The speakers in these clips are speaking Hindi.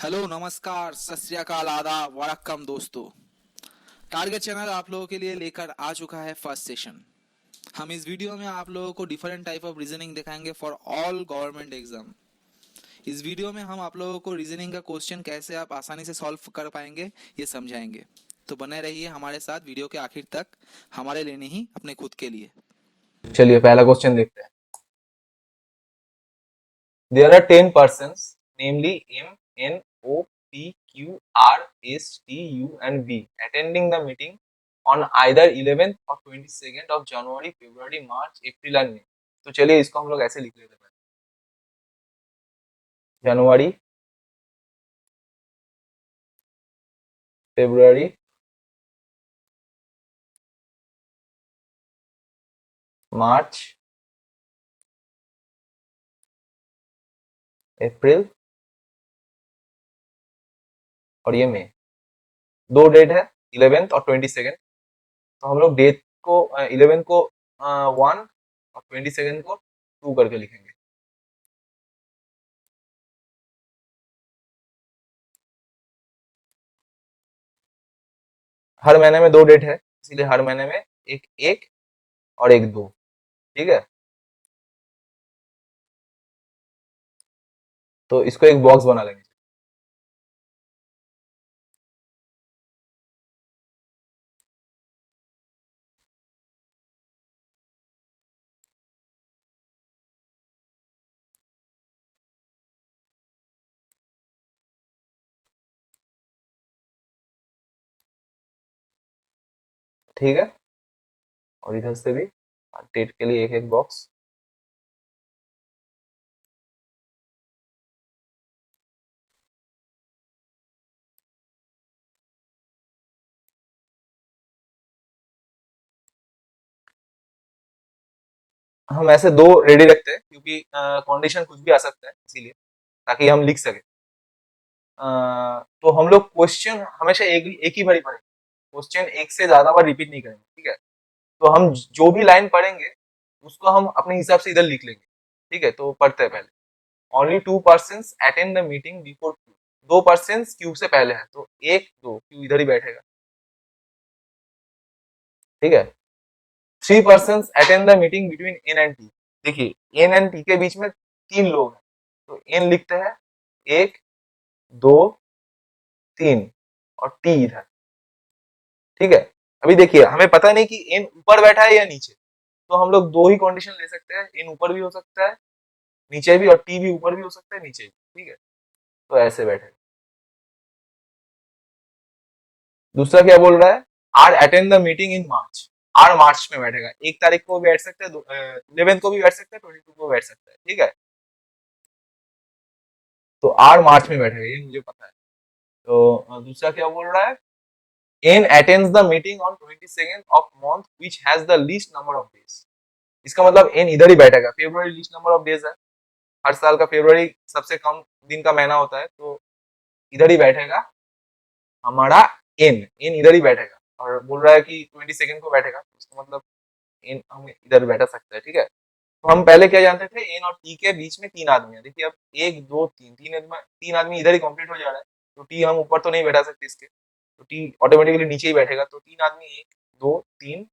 हेलो नमस्कार सत श्री अकाल आदाब वरक्कम दोस्तों। टारगेट चैनल आप लोगों के लिए लेकर आ चुका है फर्स्ट सेशन। हम इस वीडियो में आप लोगों को डिफरेंट टाइप ऑफ रीजनिंग दिखाएंगे फॉर ऑल गवर्नमेंट एग्जाम। इस वीडियो में हम आप लोगों को रीजनिंग का क्वेश्चन कैसे आप आसानी से सॉल्व कर पाएंगे ये समझाएंगे। तो बने रहिए हमारे साथ वीडियो के आखिर तक, हमारे लिए नहीं अपने खुद के लिए। चलिए पहला क्वेश्चन देखते हैं। There are 10 persons, namely M, N, O, P, Q, R, S, T, U and V attending the meeting on either 11th or 22nd of January, February, March, April and May। तो चलिए इसको हम लोग ऐसे लिख लेते हैं। जनवरी, फेब्रुआरी, मार्च, अप्रैल और ये मई। दो डेट है 11th और 22nd। तो हम लोग डेट को 11 को 1 और 22nd को 2 करके लिखेंगे। हर महीने में दो डेट है, इसीलिए हर महीने में एक एक और एक दो। ठीक है, तो इसको एक बॉक्स बना लेंगे। ठीक है, और इधर से भी डेट के लिए एक एक बॉक्स। हम ऐसे दो रेडी रखते हैं क्योंकि कंडीशन कुछ भी आ सकता है, इसीलिए ताकि हम लिख सके। तो हम लोग क्वेश्चन हमेशा एक ही बार ही पढ़ेंगे, क्वेश्चन एक से ज्यादा बार रिपीट नहीं करेंगे। ठीक है, तो हम जो भी लाइन पढ़ेंगे उसको हम अपने हिसाब से इधर लिख लेंगे। ठीक है, तो पढ़ते हैं पहले। Only 2 persons attend the meeting before Q. 2 persons Q से पहले है, तो एक दो क्यू इधर ही बैठेगा। ठीक है, 3 persons attend the meeting between N and T. देखिए एन एंड टी के बीच में तीन लोग हैं, तो एन लिखते हैं, एक, दो, तीन और टी इधर। ठीक है, अभी देखिए हमें पता नहीं कि एन ऊपर बैठा है या नीचे, तो हम लोग दो ही कंडीशन ले सकते हैं, एन ऊपर भी हो सकता है नीचे भी, और टी भी ऊपर भी हो सकता है नीचे भी। ठीक है, तो ऐसे बैठे। दूसरा क्या बोल रहा है, R attend the meeting in March. R March में बैठेगा, 1 तारीख को भी बैठ सकते हैं, 11th को भी बैठ सकते हैं, 22 को बैठ सकता है। ठीक है, तो आर मार्च में बैठेगा, ये मुझे पता है। तो दूसरा क्या बोल रहा है, N attends the meeting on 22nd of month which has the least number of days. इसका मतलब एन इधर ही बैठेगा, February least number of days है, हर साल का फेब्रुअरी सबसे कम दिन का महीना होता है, तो इधर ही बैठेगा हमारा एन। एन इधर ही बैठेगा, और बोल रहा है कि 22nd को बैठेगा, तो इसका मतलब एन हम इधर बैठा सकते हैं। ठीक है, तो हम पहले क्या जानते थे, एन और टी के बीच में तीन आदमी है। देखिए अब एक दो तीन, तीन आदमी इधर ही कंप्लीट हो जा रहा है, तो टी हम ऊपर तो नहीं बैठा सकते इसके, तो टी ऑटोमेटिकली नीचे ही बैठेगा। तो तीन आदमी, एक दो तीन,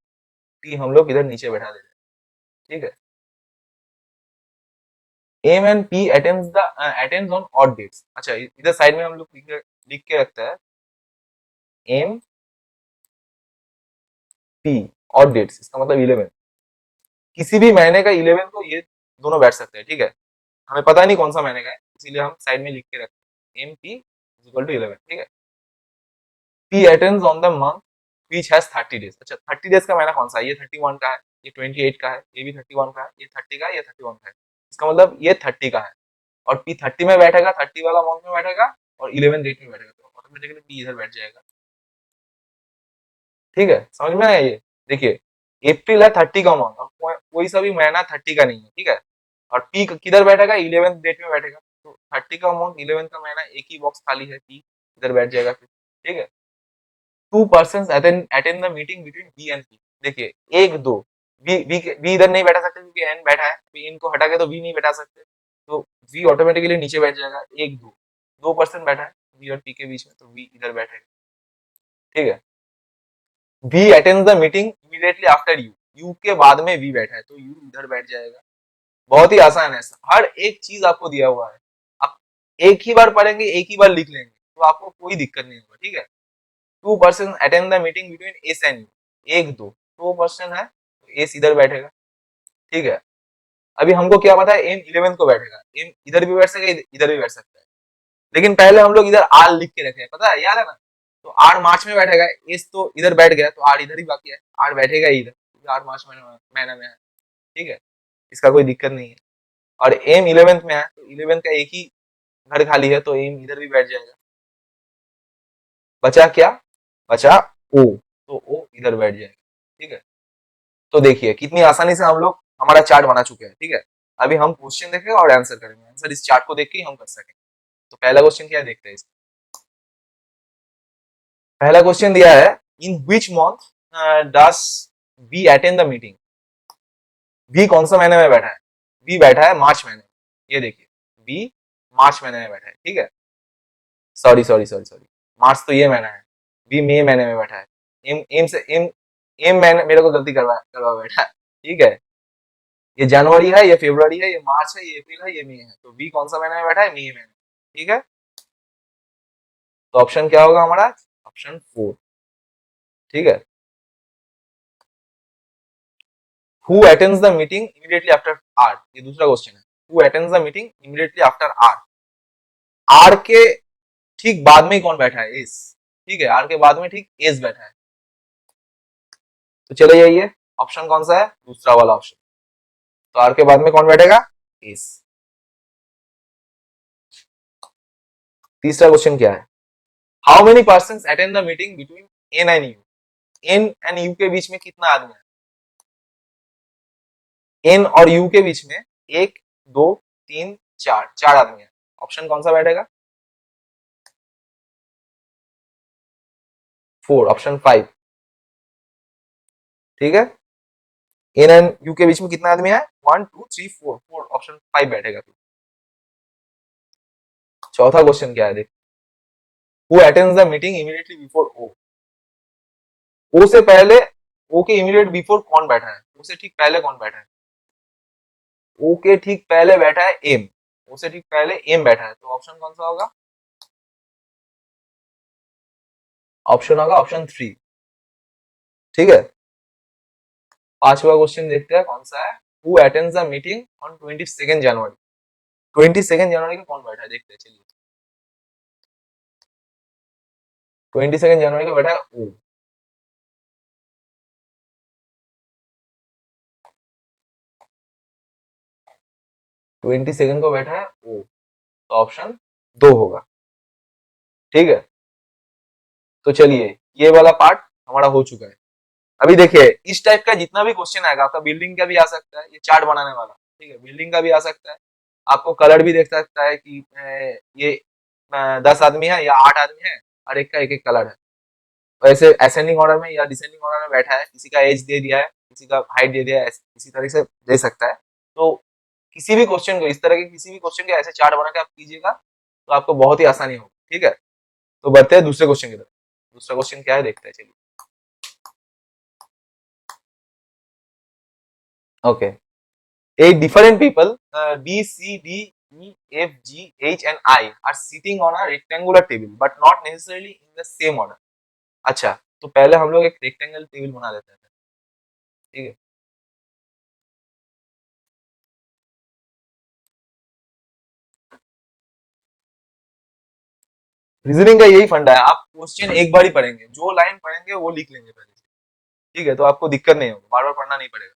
टी हम लोग इधर नीचे बैठा देते हैं। ठीक है, M and P attends on odd dates. अच्छा, इधर साइड में हम लोग लिख के रखता है, एम पी ऑड डेट्स, इसका मतलब 11। किसी भी महीने का 11 को ये दोनों बैठ सकते हैं। ठीक है, हमें पता नहीं कौन सा महीने का है, इसीलिए हम साइड में लिख के रखते हैं, M P is equal to 11। ठीक है, P attends on the month which has 30 days. अच्छा, 30 डेज का महीना कौन सा है, ये 31 का है, ये 28 का है, ये भी 31 का है, ये 30 का है, ये 31 का है। इसका मतलब ये 30 का है, और पी 30 में बैठेगा, 30 वाला मंथ में बैठेगा, और 11 डेट में बैठेगा, तो ऑटोमेटिकली पी इधर बैठ जाएगा। ठीक है, समझ में आया ये। देखिए अप्रैल है 30 का मंथ, और कोई सा भी महीना 30 का नहीं है। ठीक है, और पी किधर बैठेगा, 11 डेट में बैठेगा, तो 30 का मंथ 11 का महीना, एक ही बॉक्स खाली है, पी इधर बैठ जाएगा फिर। ठीक है, 2 persons attend the meeting between B and P. देखिए एक दो, वी इधर नहीं बैठा सकते क्योंकि एन बैठा है, एन को हटा के तो वी नहीं बैठा सकते, तो वी ऑटोमेटिकली नीचे बैठ जाएगा। एक दो, 2 पर्सन बैठा है, वी और पी के बीच में, तो वी इधर बैठेगा, ठीक है। V attend the meeting immediately after U, U के बाद में वी बैठा है तो यू इधर बैठ जाएगा। बहुत ही आसान है, हर एक चीज आपको दिया हुआ है, आप एक ही बार पढ़ेंगे, एक ही बार लिख लेंगे, तो आपको कोई दिक्कत नहीं होगा, ठीक है। 2 person attend the meeting between S and you, एक दो पर्सन है तो एस इधर बैठेगा, ठीक है। अभी हमको क्या पता है, एम 11 को बैठेगा, एम इधर भी बैठ सकता है, इधर भी बैठ सकता है, लेकिन पहले हम लोग इधर आर लिख के रखे हैं, पता है, याद है ना। तो आर मार्च में बैठेगा, एस तो इधर बैठ गया तो आर इधर ही बाकी है, आर बैठेगा ही इधर, आर मार्च महीना में है, ठीक है, इसका कोई दिक्कत नहीं है। और एम 11th में है तो 11 का एक ही घर खाली है तो एम इधर भी बैठ जाएगा। बचा क्या, बचा ओ, तो ओ इधर बैठ जाएगा, ठीक है। तो देखिए कितनी आसानी से हम लोग हमारा चार्ट बना चुके हैं, ठीक है। अभी हम क्वेश्चन देखेंगे और आंसर करेंगे, आंसर इस चार्ट को देख के ही हम कर सकेंगे। तो पहला क्वेश्चन क्या है, देखते हैं इसका। पहला क्वेश्चन दिया है, in which month does we attend the meeting. We कौन सा महीने में बैठा है, वी बैठा है मार्च महीने, ये देखिए वी मार्च महीने में बैठा है, ठीक है। सॉरी, मार्च तो ये महीना है, बी मई महीने में बैठा है, एम महीने, मेरे को गलती करवा करवा बैठा है, ठीक है। ये जनवरी है, ये फरवरी है, ये मार्च है, ये अप्रैल है, ये मई है, तो बी कौन सा महीने में बैठा है, मई महीने, ठीक है। तो ऑप्शन क्या होगा हमारा, ऑप्शन 4, ठीक है। Who attends the meeting immediately after R, ये दूसरा क्वेश्चन है, who attends the meeting immediately after R, R के ठीक बाद में कौन बैठा है, एस, ठीक है, आर के बाद में ठीक एस बैठा है। तो चले जाइए, ऑप्शन कौन सा है, दूसरा वाला ऑप्शन, तो आर के बाद में कौन बैठेगा, एस। तीसरा क्वेश्चन क्या है, how many person attend the meeting between N and U, N and U के बीच में कितना आदमी है, एन और यू के बीच में 1 2 3 4 आदमी है, ऑप्शन कौन सा बैठेगा, 4, ऑप्शन 5, ठीक है। एन एंड यू के बीच में कितना आदमी है, 1 2 3 4, ऑप्शन 5 बैठेगा। चौथा क्वेश्चन क्या है, देख, who attends the meeting immediately before O, O से पहले, ओ के इमीडिएट बिफोर कौन बैठा है, ओ से ठीक पहले कौन बैठा है, ओ के ठीक पहले बैठा है एम, ओ से ठीक पहले एम बैठा है, तो ऑप्शन कौन सा होगा, ऑप्शन होगा ऑप्शन 3, ठीक है। पांचवा क्वेश्चन देखते हैं कौन सा है, who attends the meeting on 22 जनवरी, 22 जनवरी को कौन बैठा है, देखते हैं, चलिए। 22 जनवरी को बैठा है ओ, 22 को बैठा है ओ, तो ऑप्शन 2 होगा, ठीक है। तो चलिए, ये वाला पार्ट हमारा हो चुका है। अभी देखिए, इस टाइप का जितना भी क्वेश्चन आएगा, आपका बिल्डिंग का भी आ सकता है, ये चार्ट बनाने वाला, ठीक है, बिल्डिंग का भी आ सकता है, आपको कलर भी देख सकता है कि ये 10 आदमी है या 8 आदमी है और एक का एक एक कलर है, वैसे असेंडिंग ऑर्डर में या डिसेंडिंग ऑर्डर में बैठा है, किसी का एज दे दिया है, किसी का हाइट दे दिया है, इसी तरह से दे सकता है। तो किसी भी क्वेश्चन को, इस तरह के किसी भी क्वेश्चन के ऐसे चार्ट बना के आप कीजिएगा तो आपको बहुत ही आसानी होगी, ठीक है। तो बढ़ते हैं दूसरे क्वेश्चन की तरफ। दूसरा क्वेश्चन क्या है, देखते हैं, चलिए। Okay, eight different people, B, C, D, E, F, G, H and I are sitting on a rectangular table but not necessarily in the same order. अच्छा, तो पहले हम लोग एक रेक्टेंगल टेबल बना लेते हैं, ठीक है। रीजनिंग का यही फंडा है, आप क्वेश्चन एक बार ही पढ़ेंगे, जो लाइन पढ़ेंगे वो लिख लेंगे पहले से, ठीक है, तो आपको दिक्कत नहीं होगी, बार बार पढ़ना नहीं पड़ेगा।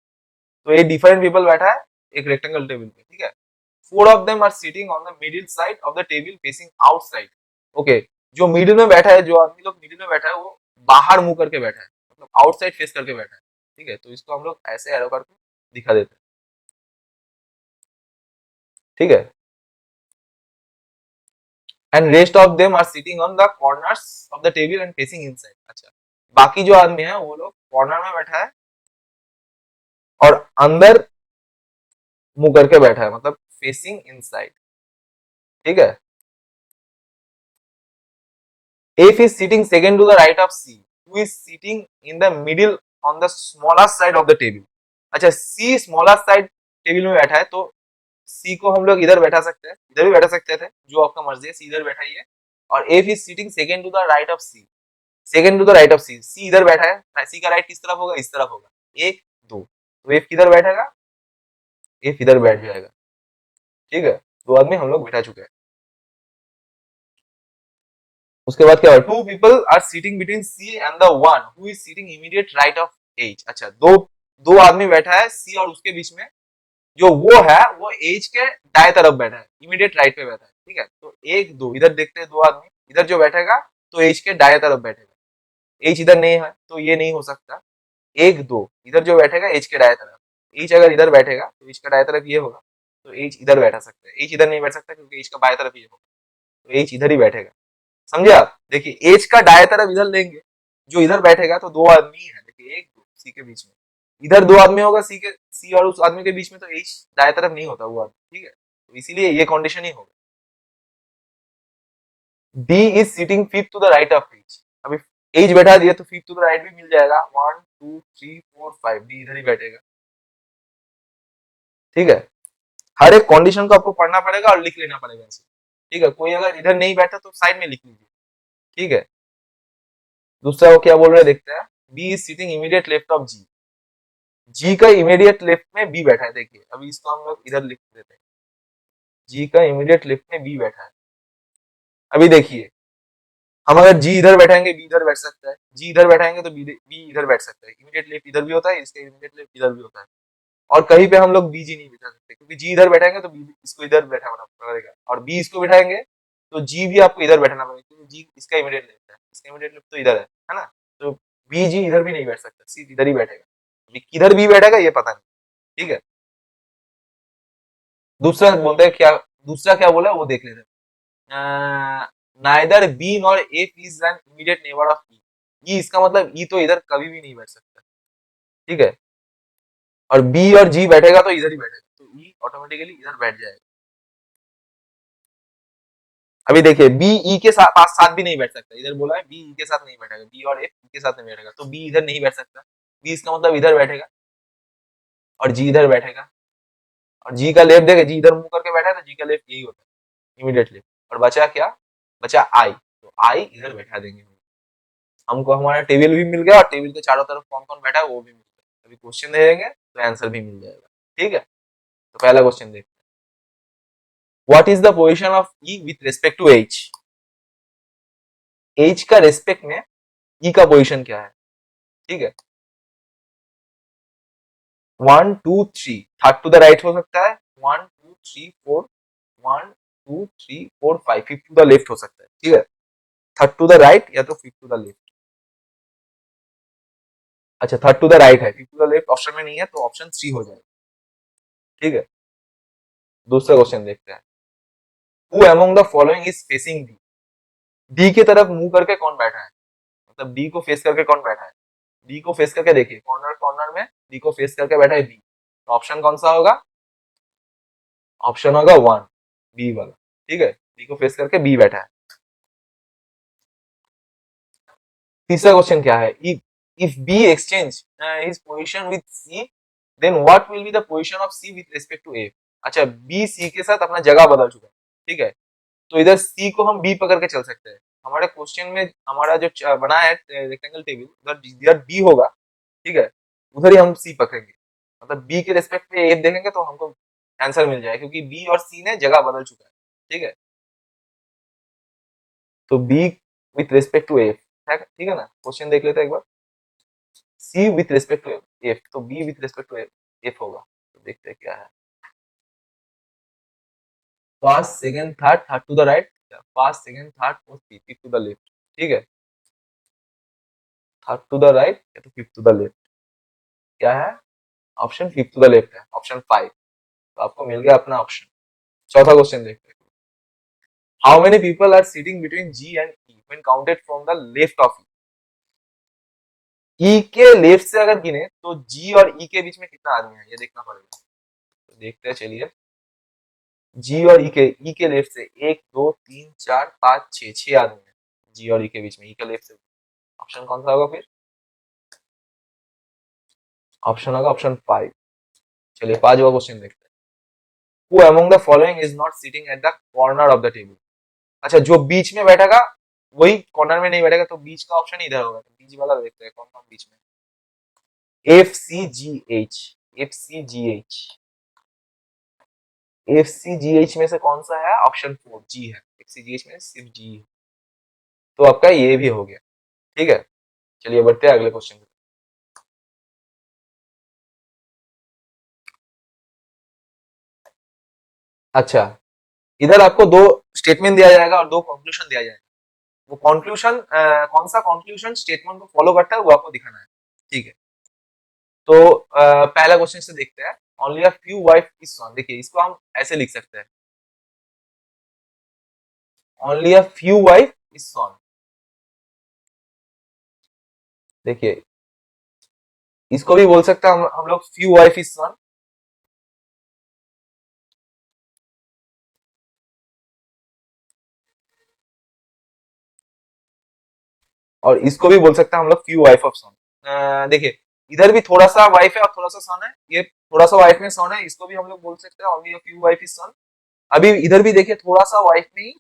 तो ये डिफरेंट पीपल बैठा है एक रेक्टेंगल टेबल पे, ठीक है। 4 of them are sitting on the middle side of the table facing outside. Okay, जो मिडिल में बैठा है, जो आदमी लोग मिडिल में बैठा है वो बाहर मुंह करके बैठा है, मतलब आउटसाइड फेस करके बैठा है, ठीक है। तो इसको हम लोग ऐसे एरो करके दिखा देते हैं, ठीक है। And rest of them are sitting on the corners of the table and facing inside. अच्छा, बाकी जो आदमी है वो लोग कॉर्नर में बैठा है और अंदर मुंह करके बैठा है, मतलब फेसिंग इनसाइड, ठीक है। F is sitting second to the right of C, who is sitting in the middle on the smaller side of the table. अच्छा, C स्मॉलर साइड टेबल में बैठा है, तो C को हम लोग इधर बैठा सकते हैं, इधर भी बैठा सकते थे, जो आपका मर्जी है, C इधर बैठाइए। और F is sitting second to the right of C, second to the right of C, C इधर बैठा है, C का राइट किस तरफ होगा, इस तरफ होगा, एक दो, तो F किधर बैठेगा, F इधर बैठ जाएगा। ठीक है, दो आदमी हम लोग बैठा चुके हैं। उसके बाद क्या हुआ, two people are sitting between C and the one who is sitting immediate right of H. अच्छा, दो दो आदमी बैठा है सी और उसके बीच में, जो वो है वो एज के दाएं तरफ बैठा है, इमीडिएट राइट पे बैठा है। ठीक है, तो एक दो इधर देखते हैं, दो आदमी इधर जो बैठेगा तो एज के दाएं तरफ बैठेगा, एज इधर नहीं है तो ये नहीं हो सकता। एक दो इधर जो बैठेगा एज के दाएं तरफ, एज अगर इधर बैठेगा तो एज का दाएं तरफ ये होगा, तो एज इधर बैठा सकता है, एज इधर नहीं बैठ सकता क्योंकि एज का बाएं तरफ ये होगा, तो एज इधर ही बैठेगा। समझे आप, देखिए एज का दाएं तरफ इधर लेंगे, जो इधर बैठेगा तो दो आदमी है, देखिए एक दो सी के बीच में, इधर दो आदमी होगा सी और उस आदमी के बीच में, तो एज दाएं तरफ नहीं होता वो आदमी। ठीक है, तो इसीलिए ये कंडीशन ही होगा। D is sitting fifth to the right of H, अभी एज बैठा दिया तो फिफ्थ टू द राइट भी मिल जाएगा, 1 2 3 4 5, डी इधर ही बैठेगा। ठीक है, हर एक कंडीशन को आपको पढ़ना पड़ेगा और लिख लेना पड़ेगा ऐसे। ठीक है, कोई अगर इधर नहीं बैठा तो साइड में लिख लीजिए। ठीक है, दूसरा वो क्या बोल रहे हैं देखते हैं, B is sitting immediate left of G, G का इमीडिएट लेफ्ट में बी बैठा है। देखिए अभी इसको हम लोग इधर लिख देते हैं, जी का इमीडिएट लेफ्ट में बी बैठा है। अभी देखिए, हम अगर जी इधर बैठाएंगे बी इधर बैठ सकता है, जी इधर बैठाएंगे तो बी इधर बैठ सकता है, इमीडिएट लेफ्ट इधर भी होता है, इसका इमीडिएट लेफ्ट इधर भी होता है। और कहीं पे हम लोग बी जी नहीं बैठा सकते, क्योंकि जी इधर बैठाएंगे तो बी इसको इधर बैठाना पड़ेगा, और बी इसको बैठाएंगे तो जी भी आपको इधर बैठाना पड़ेगा, क्योंकि जी इसका इमीडिएट लेफ्ट है, इसका इमीडिएट लेफ्ट तो इधर है ना, तो बी जी इधर भी नहीं बैठ सकता, सी इधर ही बैठेगा, अभी किधर बी बैठेगा ये पता नहीं। ठीक है, दूसरा बोलते हैं क्या, दूसरा क्या बोला वो देख लेते हैं, neither B nor F is an immediate neighbour of E, E इसका मतलब ई तो इधर कभी भी नहीं बैठ सकता। ठीक है, और बी और जी बैठेगा तो इधर ही बैठेगा, तो ई ऑटोमेटिकली इधर बैठ जाएगा। अभी देखिए बी ई के साथ पास साथ भी नहीं बैठ सकता, इधर बोला है बी ई के साथ नहीं बैठेगा, बी और एफ ई के साथ नहीं बैठेगा, तो बी इधर नहीं बैठ सकता, बी इसका मतलब इधर बैठेगा और जी इधर बैठेगा, और जी का लेफ्ट देखे, जी इधर मुंह करके बैठा है तो जी का लेफ्ट यही होता है, इमीडिएटली। और बचा क्या, बचा आई, तो आई इधर बैठा देंगे, हमको हमारा टेबल भी मिल गया और टेबल के चारों तरफ कौन कौन बैठा है वो भी मिल गया। अभी क्वेश्चन दे देंगे तो आंसर भी मिल जाएगा। ठीक है, तो पहला क्वेश्चन देखते हैं, what is the position of E with respect to H, H का रेस्पेक्ट में ई का पोजीशन क्या है। ठीक है, 1 2 3, थर्ड टू द राइट हो सकता है, 1 2 3 4, 1 2 3 4 5, फिफ्थ टू द लेफ्ट हो सकता है। ठीक है, थर्ड टू द राइट या तो फिफ्थ टू द लेफ्ट। अच्छा, थर्ड टू द राइट है, fifth to the left option में नहीं है, तो ऑप्शन सी हो जाएगा। ठीक है, दूसरा क्वेश्चन देखते हैं, who among the following is facing D, D की तरफ मुंह करके कौन बैठा है, मतलब डी को फेस करके कौन बैठा है, डी को फेस करके देखिए, कॉर्नर कॉर्नर में डी को फेस करके बैठा है बी, तो ऑप्शन कौन सा होगा, ऑप्शन होगा 1, बी वाला। ठीक है, डी को फेस करके बी बैठा है। तीसरा क्वेश्चन क्या है, if B exchange his position with C, then what will be the position of C with respect to A. अच्छा, बी सी के साथ अपना जगह बदल चुका है। ठीक है, तो इधर सी को हम बी पकड़ के चल सकते हैं, हमारे क्वेश्चन में हमारा जो बना है रेक्टेंगल टेबल, उधर इधर बी होगा। ठीक है, उधर ही हम सी पकड़ेंगे, मतलब बी के रिस्पेक्ट पे ए देखेंगे तो हमको आंसर मिल जाएगा, क्योंकि बी और सी ने जगह बदल चुका है। ठीक है, तो B with respect to F, ठीक है ना, क्वेश्चन देख लेते हैं एक बार, C with respect to F, तो B with respect to F होगा, तो देखते हैं क्या है, first second third, third to the right, first second third fourth fifth to the left. ठीक है, थर्ड टू द राइट या तो फिफ्थ टू द लेफ्ट, क्या है, option fifth to the left है, ऑप्शन 5, तो आपको मिल गया अपना ऑप्शन। चौथा क्वेश्चन देखते हैं, how many people are sitting between G and E when counted from the left of E, के लेफ्ट से अगर गिने तो जी और ई के बीच में कितना आदमी है ये देखना पड़ेगा, तो देखते हैं चलिए, जी और ई के लेफ्ट से 1 2 3 4 5 6 आदमी है, जी और ई के बीच में, ई के लेफ्ट से। ऑप्शन कौन सा होगा फिर? ऑप्शन होगा ऑप्शन 5। चलिए 5वां क्वेश्चन देखते हैं। Who among the following is not sitting at the corner of the table? अच्छा, जो बीच में बैठेगा वही कॉर्नर में नहीं बैठेगा, तो बीच का ऑप्शन इधर होगा। तो बीच वाला देखते हैं कौन कौन बीच में। F C G H, F C G H, F C G H में से कौन सा है? ऑप्शन 4 जी है। एफ सी जी एच में सिर्फ जी है, तो आपका ये भी हो गया। ठीक है, चलिए बढ़ते हैं अगले क्वेश्चन पे। अच्छा, इधर आपको दो स्टेटमेंट दिया जाएगा और दो कंक्लूजन दिया जाएगा। वो कंक्लूजन कौन सा कंक्लूजन स्टेटमेंट को फॉलो करता है वो आपको दिखाना है। ठीक है, तो पहला क्वेश्चन से देखते हैं। Only a few wife is son, देखिए इसको हम ऐसे लिख सकते हैं, only a few wife is son. देखिए इसको भी बोल सकते हैं हम लोग फ्यू वाइफ इज सॉन, और इसको भी बोल सकते हैं हम लोग फ्यू वाइफ ऑफ सॉन। देखिए इधर भी थोड़ा सा वाइफ है और थोड़ा सा सन है, ये थोड़ा सा वाइफ में सन है, इसको भी हम लोग बोल सकते हैं only a few wife is son. अभी इधर भी देखिए थोड़ा सा वाइफ में ही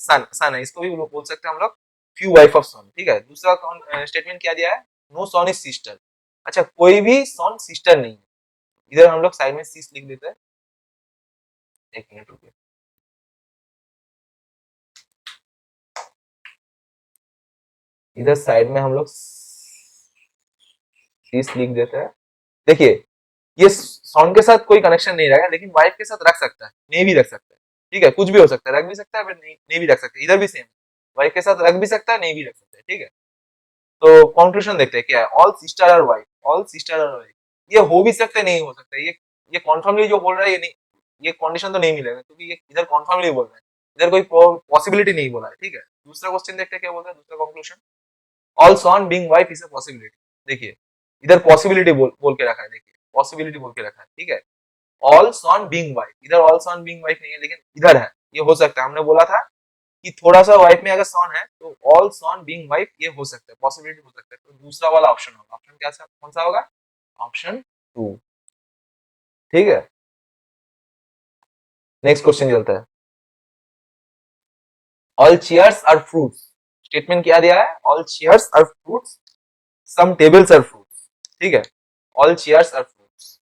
सन सन है, इसको भी बोल सकते हैं हम लोग फ्यू वाइफ ऑफ सन। ठीक है, दूसरा स्टेटमेंट क्या दिया है? No son is sister. अच्छा, कोई भी सन सिस्टर नहीं है। इधर हम लोग साइड में सिस लिख देते हैं। एक मिनट रुकिए, इधर साइड में हम लोग सिस लिख देते हैं। देखिए ये सन के साथ कोई कनेक्शन नहीं रहेगा, लेकिन वाइफ के साथ रख सकता है, नहीं भी रख सकता है। ठीक है, कुछ भी हो सकता है, रख भी सकता है फिर नहीं भी रख सकता है। इधर भी सेम, वाइफ के साथ रख भी सकता है, नहीं भी रख सकता है। ठीक है, तो कंक्लूजन देखते हैं क्या है। All sister are wife, all sister are wife, ये हो भी सकते नहीं हो सकते। ये कॉन्फर्मली जो बोल रहा है ये नहीं, ये कंडीशन तो नहीं मिलेगा, क्योंकि ये इधर कॉन्फर्मली बोल रहा है, इधर कोई पॉसिबिलिटी नहीं बोला है। ठीक है, दूसरा क्वेश्चन देखते हैं क्या बोलता है, दूसरा conclusion. All son being wife is a possibility. देखिए इधर पॉसिबिलिटी बोल के रखा है, देखिए पॉसिबिलिटी बोल के रखा है। ठीक है, ऑल सन बीइंग वाइफ, इधर ऑल सन बीइंग वाइफ नहीं है, लेकिन इधर है, ये हो सकता है। हमने बोला था कि थोड़ा सा वाइफ में अगर सन है तो ऑल सन बीइंग वाइफ ये हो सकता है, पॉसिबिलिटी हो सकता है। तो दूसरा वाला ऑप्शन होगा। ऑप्शन क्या कौन सा होगा? ऑप्शन 2। ठीक है, नेक्स्ट क्वेश्चन चलता है। All chairs are fruits, statement क्या दिया है? All chairs are fruits, some tables are fruits. ठीक है, ऑल चेयर्स आर फ्रूट्स,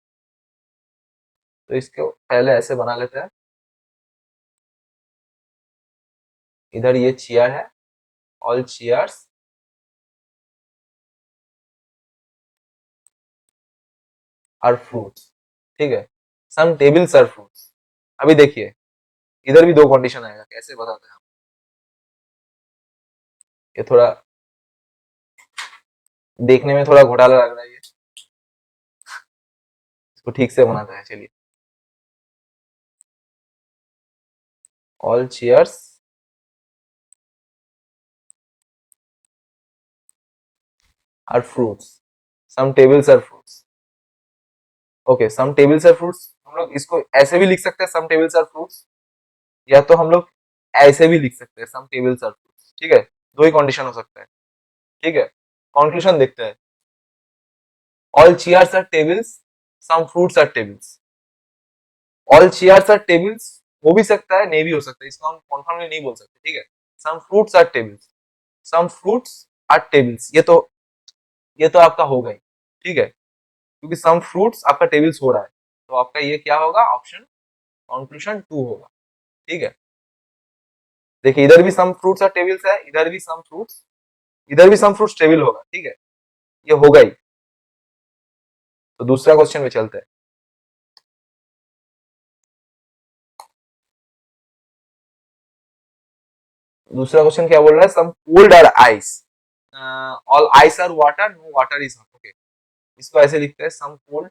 तो इसको पहले ऐसे बना लेते हैं। इधर ये चेयर है, ऑल चेयर्स आर फ्रूट्स। ठीक है, सम टेबल्स आर फ्रूट्स। अभी देखिए इधर भी दो कंडीशन आएगा, कैसे बताते हैं हम। ये थोड़ा देखने में थोड़ा घोटाला लग रहा है, ये इसको ठीक से बनाते हैं। चलिए, all chairs are fruits, some tables are fruits. Okay, some tables are fruits, हम लोग इसको ऐसे भी लिख सकते हैं सम टेबल्स आर फ्रूट्स, या तो हम लोग ऐसे भी लिख सकते हैं सम टेबल्स आर फ्रूट्स। ठीक है, दो ही कंडीशन हो सकता है। ठीक है, कंक्लूजन देखते हैं। All chairs are tables, some fruits are tables. All chairs are tables हो भी सकता है, नहीं भी हो सकता है, इसको हम कॉन्फर्मली नहीं बोल सकते। ठीक है, some fruits are tables, some fruits are tables, ये तो आपका होगा ही। ठीक है, क्योंकि सम फ्रूट्स आपका टेबल्स हो रहा है, तो आपका ये क्या होगा? ऑप्शन कंक्लूजन 2 होगा। ठीक है, देखिए इधर भी सम फ्रूट्स और टेबल्स है, इधर भी सम फ्रूट्स, इधर भी सम फ्रूट्स टेबल होगा। ठीक है, ये होगा ही। तो दूसरा क्वेश्चन में चलते हैं। दूसरा क्वेश्चन क्या बोल रहा है? Some cold are ice, all ice are water, no water is hot. Okay, इसको ऐसे लिखते हैं, सम कोल्ड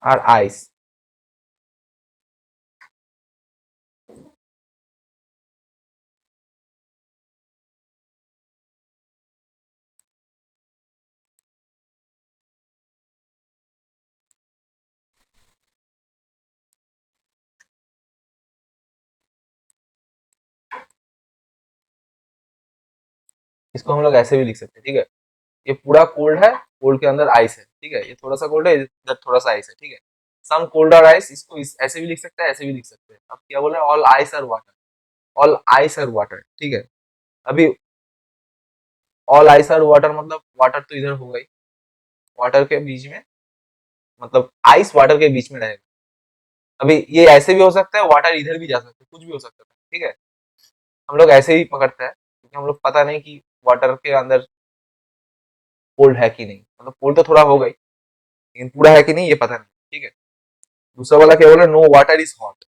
आर आइस, इसको हम लोग ऐसे भी लिख सकते हैं, ठीक है। ये पूरा कोल्ड है, कोल्ड के अंदर आइस है, ठीक है। ये थोड़ा सा कोल्ड है, इधर थोड़ा सा आइस है, ठीक है। सम कोल्ड और आइस, इसको ऐसे भी लिख सकते हैं, ऐसे भी लिख सकते हैं। अब क्या बोल रहे हैं, ऑल आइस और वाटर, ऑल आइस और वाटर, ठीक है। अभी ऑल आइस और वाटर मतलब वाटर तो इधर होगा ही, वाटर के बीच में, मतलब आइस वाटर के बीच में रहेगा। अभी ये ऐसे भी हो सकता है, वाटर इधर भी जा सकता है, कुछ भी हो सकता है, ठीक है। हम लोग ऐसे ही पकड़ते हैं क्योंकि हम लोग पता नहीं कि वाटर के अंदर कोल्ड है कि नहीं, मतलब कोल्ड तो थोड़ा होगा ही, लेकिन पूरा है कि नहीं ये पता नहीं, ठीक है। दूसरा वाला क्या बोला, no water is hot,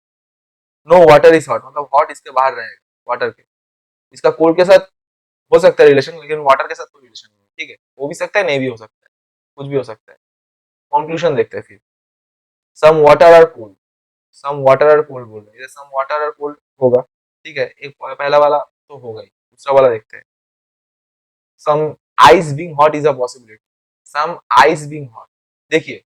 no water is hot मतलब हॉट इसके बाहर रहेगा, वाटर के। इसका कोल्ड के साथ हो सकता है रिलेशन, लेकिन वाटर के साथ कोई रिलेशन नहीं है, ठीक है। हो भी सकता है, नहीं भी हो सकता है, कुछ भी हो सकता है। कंक्लूजन देखते हैं फिर। Some water are cold, some water are cold बोल रहे हैं, सम वाटर आर कोल्ड होगा, ठीक है। एक पहला वाला तो होगा ही, दूसरा वाला देखते हैं। Some ice being hot is a possibility, some ice being hot, देखिए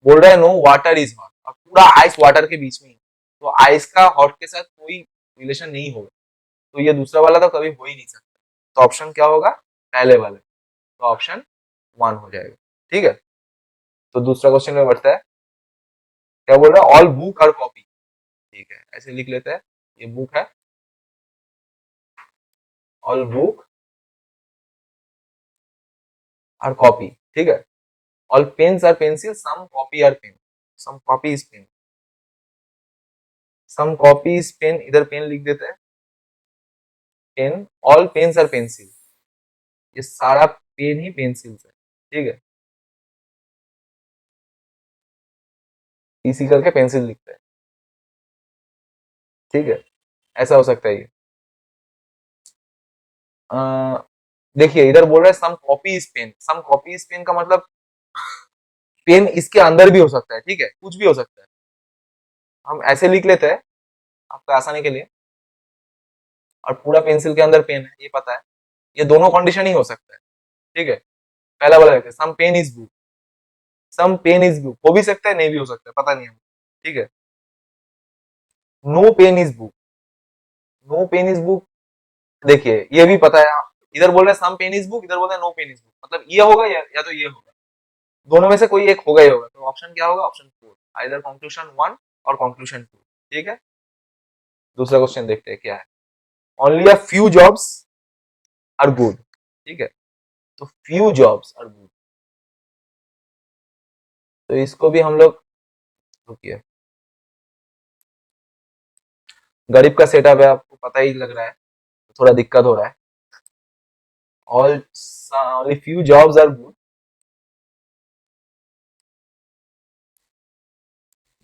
बोल रहा है नो वाटर इज हॉट, और पूरा आइस वाटर के बीच में ही, तो आइस का हॉट के साथ कोई रिलेशन नहीं होगा, तो ये दूसरा वाला तो कभी हो ही नहीं सकता। तो ऑप्शन क्या होगा, पहले वाले, तो ऑप्शन 1 हो जाएगा, ठीक है। तो दूसरा क्वेश्चन में बढ़ता है, क्या बोल रहा है, ऑल बुक और कॉपी, ठीक है, ऐसे लिख लेते हैं। ये बुक है, ऑल बुक और कॉपी, ठीक है। All pens are pencil, some copy are pen, some copy is pen, some copy is pen, इधर पेन लिख देते हैं, pen, all pens are pencil, ये सारा पेन ही पेंसिल है, ठीक है। इसी करके पेंसिल लिखते हैं, ठीक है। ऐसा हो सकता है ये। देखिए इधर बोल रहा है some copy is pen, some copy is pen का मतलब पेन इसके अंदर भी हो सकता है, ठीक है, कुछ भी हो सकता है। हम ऐसे लिख लेते हैं आपको आसानी के लिए, और पूरा पेंसिल के अंदर पेन है ये पता है, ये दोनों कंडीशन ही हो सकता है, ठीक है। पहला वाला देखते हैं, some pen is book, some pen is book हो भी सकता है, नहीं भी हो सकता है, पता नहीं है, ठीक है। No pen is book, no pen is book, देखिए ये भी पता है, इधर बोल रहे हैं सम पेन इज बुक, इधर बोल रहे हैं नो पेन इज बुक, मतलब ये होगा या तो ये होगा, दोनों में से कोई एक होगा ही होगा, तो ऑप्शन क्या होगा, ऑप्शन 4, आइदर कंक्लूजन 1 और कंक्लूजन 2, ठीक है। दूसरा क्वेश्चन देखते हैं क्या है, only a few jobs are good, ठीक है। तो फ्यू जॉब्स आर गुड, तो इसको भी हम लोग, रुकिए, गरीब का सेटअप है आपको पता ही लग रहा है, थोड़ा दिक्कत हो रहा है। All only few jobs are good,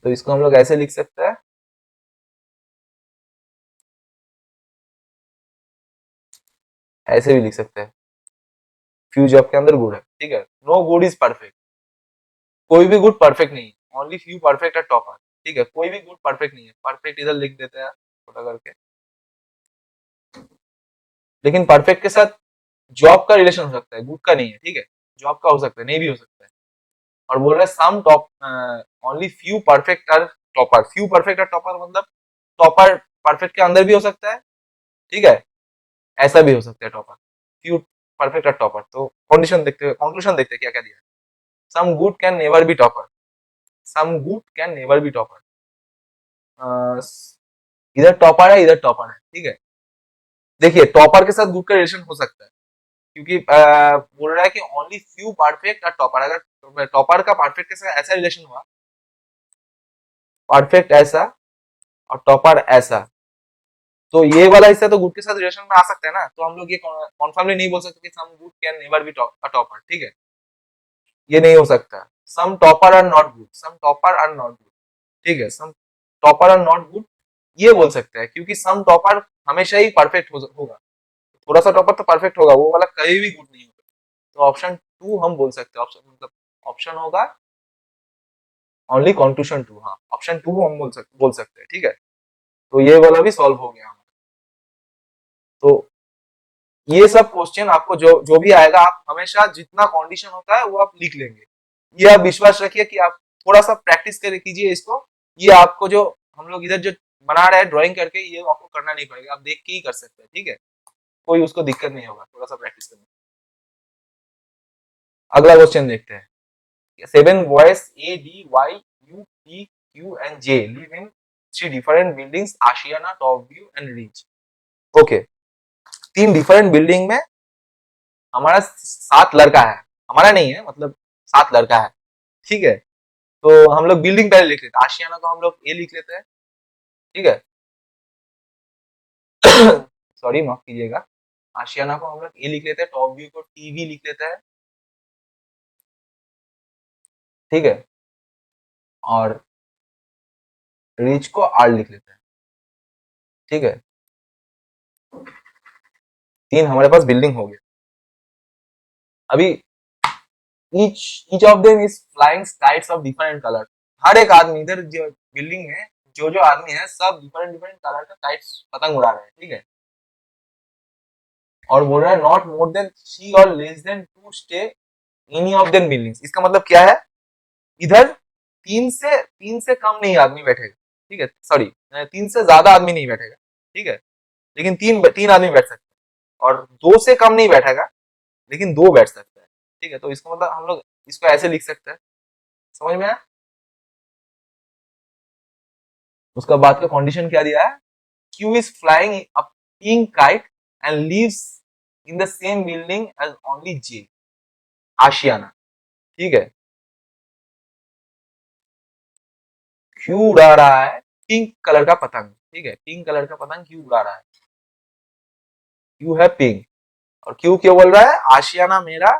तो इसको हम लोग ऐसे लिख सकते हैं, ऐसे भी लिख सकते हैं, फ्यू जॉब के अंदर गुड है, ठीक है। नो गुड इज परफेक्ट, कोई भी गुड परफेक्ट नहीं है, ओनली फ्यू परफेक्ट है टॉपर, ठीक है, कोई भी गुड परफेक्ट नहीं है, परफेक्ट इधर लिख देते हैं छोटा करके। लेकिन परफेक्ट के साथ जॉब का रिलेशन हो सकता है, गुड का नहीं है, ठीक है। जॉब का हो सकता है, नहीं भी हो सकता है। और बोल रहे हैं some top, only few perfect are topper, few perfect are topper मतलब टॉपर परफेक्ट के अंदर भी हो सकता है, ठीक है, ऐसा भी हो सकता है topper, few perfect are topper. तो कंडीशन देखते हैं, कंक्लूजन देखते हैं क्या क्या दिया है। Some good can never be topper, some good can never be topper, इधर टॉपर है, इधर टॉपर है, ठीक है। देखिए टॉपर के साथ गुड का रिलेशन हो सकता है, क्योंकि बोल रहा है कि ओनली फ्यू परफेक्ट और टॉपर, अगर टॉपर का परफेक्ट के साथ ऐसा रिलेशन हुआ, परफेक्ट ऐसा और टॉपर ऐसा, तो ये वाला हिस्सा तो गुड के साथ रिलेशन में आ सकता है ना, तो हम लोग ये कॉन्फर्मली नहीं बोल सकते कि some good can never be topper, ठीक है, ये नहीं हो सकता। Some topper are not good, some topper are not good, ठीक है, some topper are not good ये बोल सकते हैं, क्योंकि सम टॉपर हमेशा ही परफेक्ट होगा, थोड़ा सा टॉपर तो परफेक्ट होगा, वो वाला कहीं भी गुड नहीं होगा। तो ऑप्शन 2 हम बोल सकते हैं, ऑप्शन मतलब ऑप्शन होगा ओनली कंक्लूजन 2, हाँ ऑप्शन 2 हम बोल सकते हैं, ठीक है। तो ये वाला भी सॉल्व हो गया हमारा। तो ये सब क्वेश्चन आपको जो जो भी आएगा, आप हमेशा जितना कंडीशन होता है वो आप लिख लेंगे, ये आप विश्वास रखिए कि आप थोड़ा सा प्रैक्टिस कर कीजिए इसको, ये आपको जो हम लोग इधर जो बना रहे हैं ड्राइंग करके, ये आपको करना नहीं पड़ेगा, आप देख के ही कर सकते हैं, ठीक है। कोई उसको दिक्कत नहीं होगा थोड़ा सा प्रैक्टिस करने। अगला क्वेश्चन देखते हैं। 7 boys A, D, Y, U, P, Q and J live in 3 different buildings, Ashiana, Top View and Ridge. Okay, 3 different building में हमारा 7 लड़का है, हमारा नहीं है मतलब 7 लड़का है, ठीक है। तो हम लोग बिल्डिंग पहले लिख लेते हैं, आशियाना को हम लोग ए लिख लेते हैं, ठीक है। सॉरी माफ कीजिएगा, आशियाना को हम लोग ए लिख लेते हैं, टॉप व्यू को टीवी लिख लेते हैं, ठीक है। और रिच को आर लिख लेते हैं, ठीक है। 3 हमारे पास बिल्डिंग हो गए। अभी each of them is flying kites of different color। हर एक आदमी इधर जो बिल्डिंग में जो जो आदमी है सब डिफरेंट डिफरेंट कलर का काइट्स पतंग उड़ा रहे हैं, ठीक है। और बोल रहा है नॉट मोर देन 3 और less than 2 stay any of them buildings. इसका मतलब क्या है, इधर 3 से कम नहीं आदमी बैठेगा, ठीक है। सॉरी, 3 से ज्यादा आदमी नहीं बैठेगा, ठीक है। लेकिन तीन आदमी बैठ सकते हैं। और 2 से कम नहीं बैठेगा लेकिन 2 बैठ सकता है, ठीक है। तो इसका मतलब हम लोग इसको ऐसे लिख सकते हैं, समझ में आया। उसका बाद का कंडीशन क्या दिया है, Q is flying a pink kite and lives in the same building as only J, आशियाना, ठीक है। Q उड़ा रहा है पिंक कलर का पतंग, ठीक है। पिंक कलर का पतंग Q उड़ा रहा है, Q है पिंक। और Q क्यों बोल रहा है, आशियाना मेरा,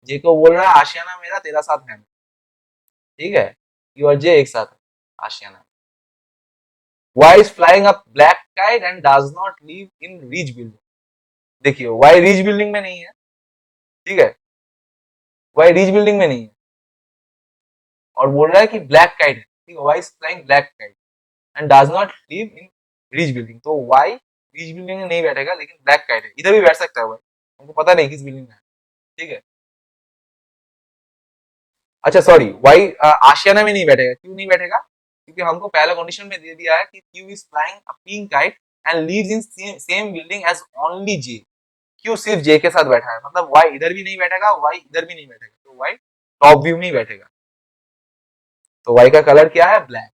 J को बोल रहा है आशियाना मेरा तेरा साथ है, ठीक है। Q और J एक साथ है, आशियाना। Y is flying a black kite and does not live in rich building। देखिए Y रिच बिल्डिंग में नहीं है, ठीक है। Y रिच बिल्डिंग में नहीं है और बोल रहा है कि ब्लैक काइट है, ठीक है। Y is flying black kite and does not live in rich building। तो Y रिच बिल्डिंग में नहीं बैठेगा लेकिन ब्लैक काइट है, इधर भी बैठ सकता है Y, हमको पता नहीं किस बिल्डिंग में है, ठीक है। अच्छा सॉरी, Y आशियाना में नहीं बैठेगा, क्यों नहीं बैठेगा, क्योंकि हमको पहला कंडीशन में दे दिया है कि Q is flying a pink kite and lives in same building as only J। क्यों सिर्फ J के साथ बैठा है, मतलब Y इधर भी नहीं बैठेगा, Y इधर भी नहीं बैठेगा, तो Y टॉप व्यू में ही बैठेगा। तो Y का कलर क्या है, ब्लैक,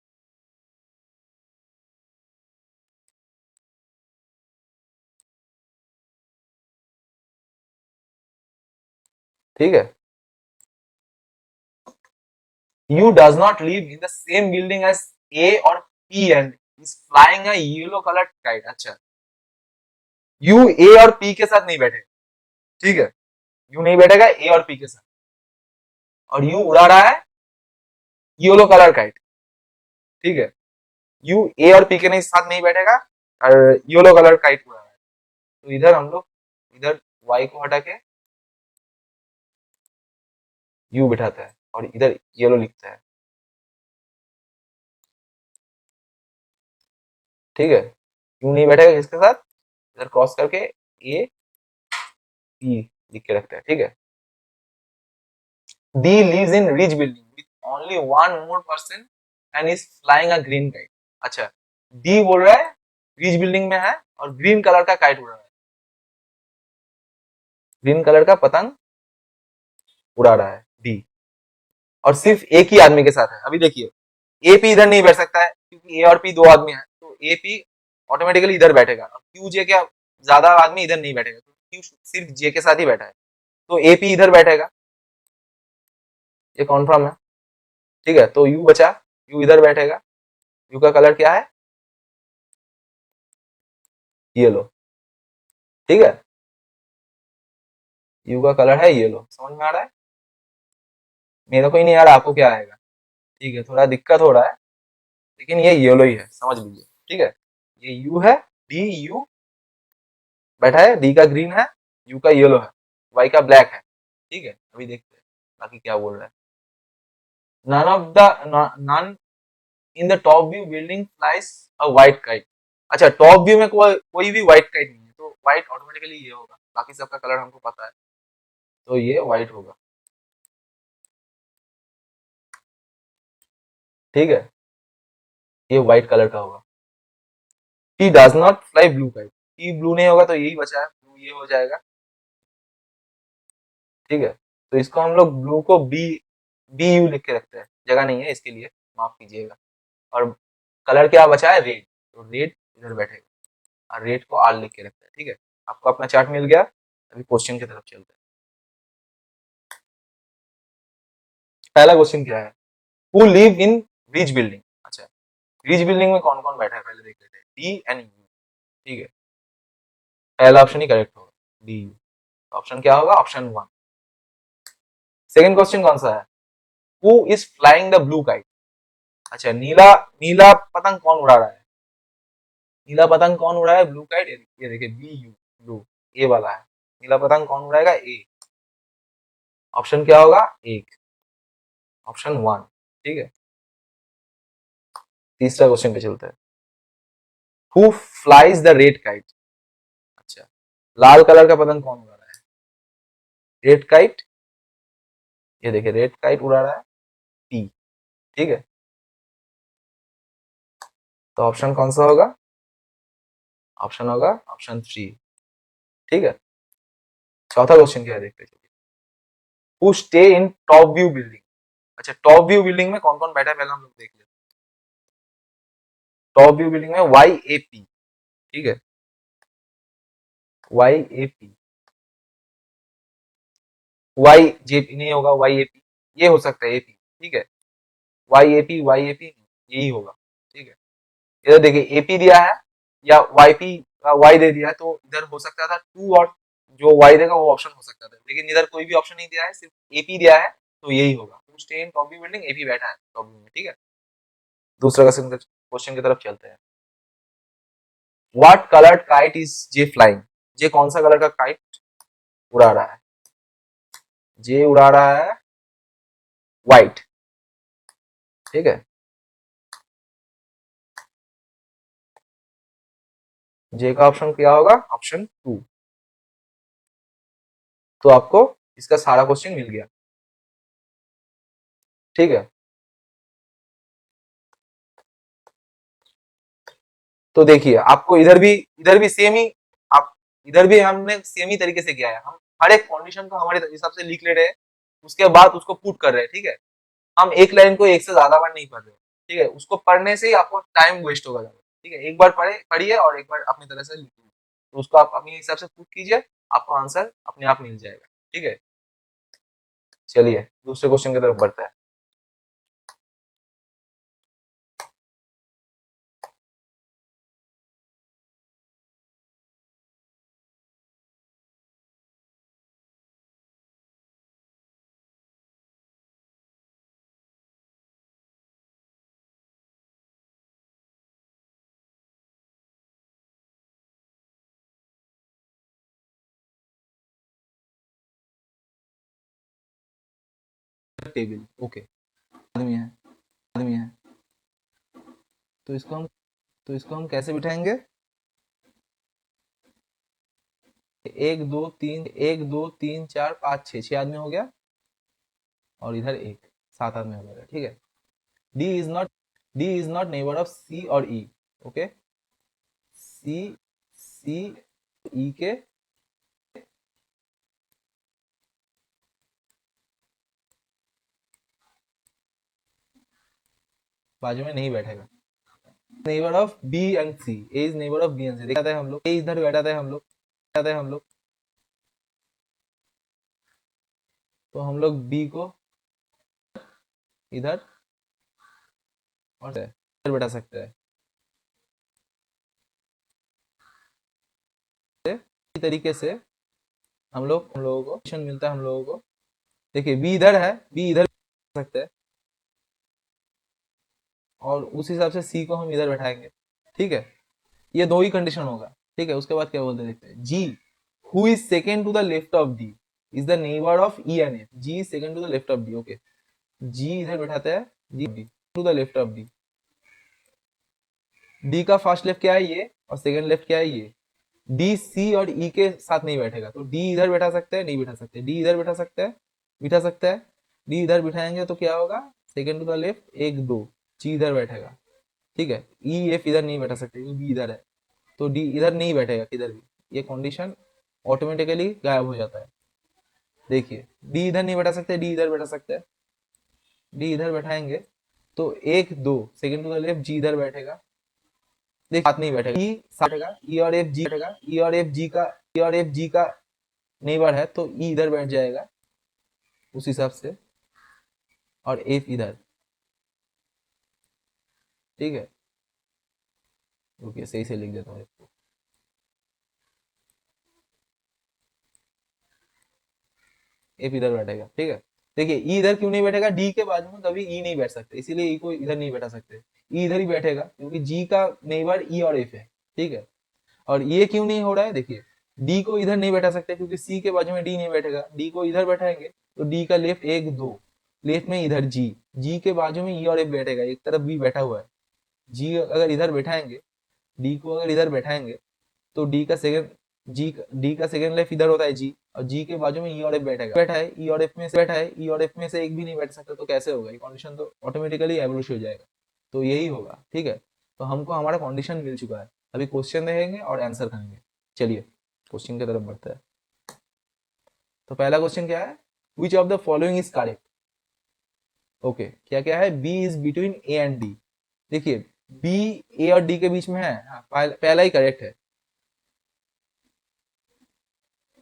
ठीक है। U does not live in the same building as A or P and is flying a yellow colored kite। अच्छा, U A और P के साथ नहीं बैठेगा, ठीक है। U नहीं बैठेगा A और P के साथ, और U उड़ा रहा है येलो कलर काइट, ठीक है। U A और P के नहीं साथ नहीं बैठेगा और येलो कलर काइट उड़ा रहा है। तो इधर हम लोग इधर Y को हटा के U बिठाता है और इधर येलो लिखता है, ठीक है। U नहीं बैठेगा किसके साथ, इधर क्रॉस करके A P लिख के रखता है, ठीक है। D lives in rich building with only one more person and is flying a green kite। अच्छा, D बोल रहा है रिच बिल्डिंग में है और ग्रीन कलर का काइट उड़ा रहा है, ग्रीन कलर का पतंग उड़ा रहा है D, और सिर्फ एक ही आदमी के साथ है। अभी देखिए ए पी इधर नहीं बैठ सकता है क्योंकि ए और पी दो आदमी है, तो ए पी ऑटोमेटिकली इधर बैठेगा। और क्यू जे क्या ज्यादा आदमी इधर नहीं बैठेगा, तो क्यू सिर्फ जे के साथ ही बैठा है, तो ए पी इधर बैठेगा, ये कॉन्फर्म है, ठीक है। तो यू बचा, यू इधर बैठेगा, यू का कलर क्या है, येलो, ठीक है। यू का कलर है येलो, समझ में आ रहा है, मेरे को ही नहीं आ रहा, आपको क्या आएगा, ठीक है। थोड़ा दिक्कत हो रहा है लेकिन ये येलो ही है, समझ लीजिए, ठीक है। ये यू है, डी यू बैठा है, डी का ग्रीन है, यू का येलो है, वाई का ब्लैक है, ठीक है। अभी देखते हैं बाकी क्या बोल रहा है। None of the none in the top view building flies a white kite. अच्छा, टॉप व्यू में कोई भी व्हाइट काइट नहीं है, तो व्हाइट ऑटोमेटिकली ये होगा, बाकी सबका कलर हमको पता है, तो ये व्हाइट होगा, ठीक है। ये व्हाइट कलर का होगा। He does not fly blue kite, he blue नहीं होगा तो यही बचा है, ब्लू ये हो जाएगा, ठीक है। तो इसको हम लोग ब्लू को बी यू लिख के रखते हैं, जगह नहीं है इसके लिए, माफ कीजिएगा। और कलर क्या बचा है, रेड, तो रेड इधर बैठेगा और रेड को आर लिख के रखते हैं, ठीक है। आपको अपना चार्ट मिल गया, अभी क्वेश्चन की तरफ चलते हैं। पहला क्वेश्चन क्या है, who live in rich building. अच्छा, रिच बिल्डिंग में कौन कौन बैठा है पहले देख लेते हैं, डी एंड यू, ठीक है। पहला ऑप्शन ही करेक्ट होगा, डी यू। ऑप्शन क्या होगा, ऑप्शन वन। सेकंड क्वेश्चन कौन सा है, who is flying the blue kite. अच्छा, नीला नीला पतंग कौन उड़ा रहा है, नीला पतंग कौन उड़ा है, ब्लू काइट, ये देखिए बी यू, ब्लू, ए वाला है। नीला पतंग कौन उड़ाएगा, ए। ऑप्शन क्या होगा, एक, ऑप्शन वन, ठीक है। तीसरा क्वेश्चन पे चलते हैं, who flies the red kite. अच्छा, लाल कलर का पतंग कौन उड़ा रहा है, रेड काइट, ये देखिए रेड काइट उड़ा रहा है पी, ठीक है। तो ऑप्शन कौन सा होगा, ऑप्शन होगा ऑप्शन थ्री, ठीक है। चौथा क्वेश्चन क्या है देखते हैं, who stay in top view building. अच्छा, टॉप व्यू बिल्डिंग में कौन कौन बैठा है पहले हम लोग देख लेते हैं। टॉप व्यू बिल्डिंग में वाई ए पी, ठीक है, Y A P, Y J P नहीं होगा, वाई ए पी, ये हो सकता है ए पी, ठीक है। वाई ए पी यही होगा, ठीक है। इधर देखिए एपी दिया है या वाई पी, वाई दे दिया है, तो इधर हो सकता था टू, और जो वाई देगा वो ऑप्शन हो सकता था, लेकिन इधर कोई भी ऑप्शन नहीं दिया है, सिर्फ एपी दिया है, तो यही होगा, to stay in top view building, A P बैठा है टॉप व्यू में, ठीक है। दूसरा क्वेश्चन की तरफ चलते हैं, what coloured kite is J flying. J कौन सा कलर का काइट उड़ा रहा है, जे उड़ा रहा है व्हाइट, ठीक है। जे का ऑप्शन क्या होगा, ऑप्शन टू। तो आपको इसका सारा क्वेश्चन मिल गया, ठीक है। तो देखिए आपको इधर भी सेम ही, आप इधर भी हमने सेम ही तरीके से किया है, हम हर एक कंडीशन को हमारे हिसाब से लिख ले रहे हैं, उसके बाद उसको पुट कर रहे हैं, ठीक है। हम एक लाइन को एक से ज्यादा बार नहीं पढ़ रहे, ठीक है। उसको पढ़ने से ही आपको टाइम वेस्ट होगा ज्यादा, ठीक है। एक बार पढ़िए और एक बार अपनी तरह से लिखिए, तो उसको आप अपने हिसाब से पुट कीजिए, आपको आंसर अपने आप मिल जाएगा, ठीक है। चलिए दूसरे क्वेश्चन की तरफ बढ़ते हैं। Table, okay. आदमी है, आदमी है, तो इसको हम कैसे बिठाएंगे, एक दो तीन चार पाँच छः, छः आदमी हो गया, और इधर एक, सात आदमी हो गया, ठीक है। D is not D is not neighbour of C और ई, ओके। सी सी ई के बाजू में नहीं बैठेगा, neighbour of B and C, A is neighbour of B and C, देखा था हम लोग, ए इधर बैठा था हम लोग, तो हम लोग बी को इधर और इधर बैठा सकते हैं, इसी तरीके से हम लोगों को ऑप्शन मिलता है हम लोगों को। देखिए बी इधर है, बी इधर सकते हैं, और उस हिसाब से सी को हम इधर बैठाएंगे, ठीक है। ये दो ही कंडीशन होगा, ठीक है। उसके बाद क्या बोलते हैं देखते हैं, G who is second to the left of D is the neighbour of E and F. G is second to the left of D, okay. G इधर बैठाते हैं, G to the left of D, D का फर्स्ट लेफ्ट क्या है ये, और सेकंड लेफ्ट क्या है ये। डी सी और ई के साथ नहीं बैठेगा, तो डी इधर बैठा सकते हैं, नहीं बैठा सकते, डी इधर बिठा सकते हैं, डी इधर बिठाएंगे तो क्या होगा, सेकंड टू द लेफ्ट एक दो, जी इधर बैठेगा, ठीक है। ई एफ इधर नहीं बैठा सकते क्योंकि बी इधर है, तो डी इधर नहीं बैठेगा किधर भी, ये कंडीशन ऑटोमेटिकली गायब हो जाता है। देखिए डी इधर नहीं बैठा सकते, डी इधर बैठा सकते हैं। डी इधर बैठाएंगे तो 1 2 सेकंड टू द लेफ्ट जी इधर बैठेगा। देखिए साथ नहीं बैठेगा, ई साथ बैठेगा, ई और एफ जी बैठेगा, ई और एफ जी का, ई और एफ जी का नेबर है तो ई इधर बैठ जाएगा उस हिसाब से, और एफ इधर। ठीक है, ओके सही से लिख देता हूँ इसको। एफ इधर बैठेगा। ठीक है, देखिए ई इधर क्यों नहीं बैठेगा, डी के बाजू में कभी ई नहीं बैठ सकते, इसीलिए ई को इधर नहीं बैठा सकते। ई इधर ही बैठेगा क्योंकि जी का नेबर ई और एफ है। ठीक है, और ये क्यों नहीं हो रहा है, देखिए डी को इधर नहीं बैठा सकते क्योंकि सी के बाजू में डी नहीं बैठेगा, डी को इधर बैठाएंगे तो डी का लेफ्ट 1 2, लेफ्ट में इधर जी, जी के बाजू में ई और एफ बैठेगा, एक तरफ बी बैठा हुआ है। जी अगर इधर बैठाएंगे, डी को अगर इधर बैठाएंगे तो डी का सेकंड लेफ्ट इधर होता है जी, और जी के बाजू में ई और एफ बैठेगा, बैठा है ई और एफ में से, बैठा है ई और एफ में से एक भी नहीं बैठ सकता, तो कैसे होगा, ये कंडीशन तो ऑटोमेटिकली एब्रोश हो जाएगा। तो यही होगा। ठीक है, तो हमको हमारा कंडीशन मिल चुका है। अभी क्वेश्चन देखेंगे और आंसर करेंगे। चलिए क्वेश्चन की तरफ बढ़ते हैं। तो पहला क्वेश्चन क्या है, which of the following is correct. Okay, क्या क्या है, B is between A and D. देखिए बी ए और डी के बीच में है, हाँ, पहला ही करेक्ट है।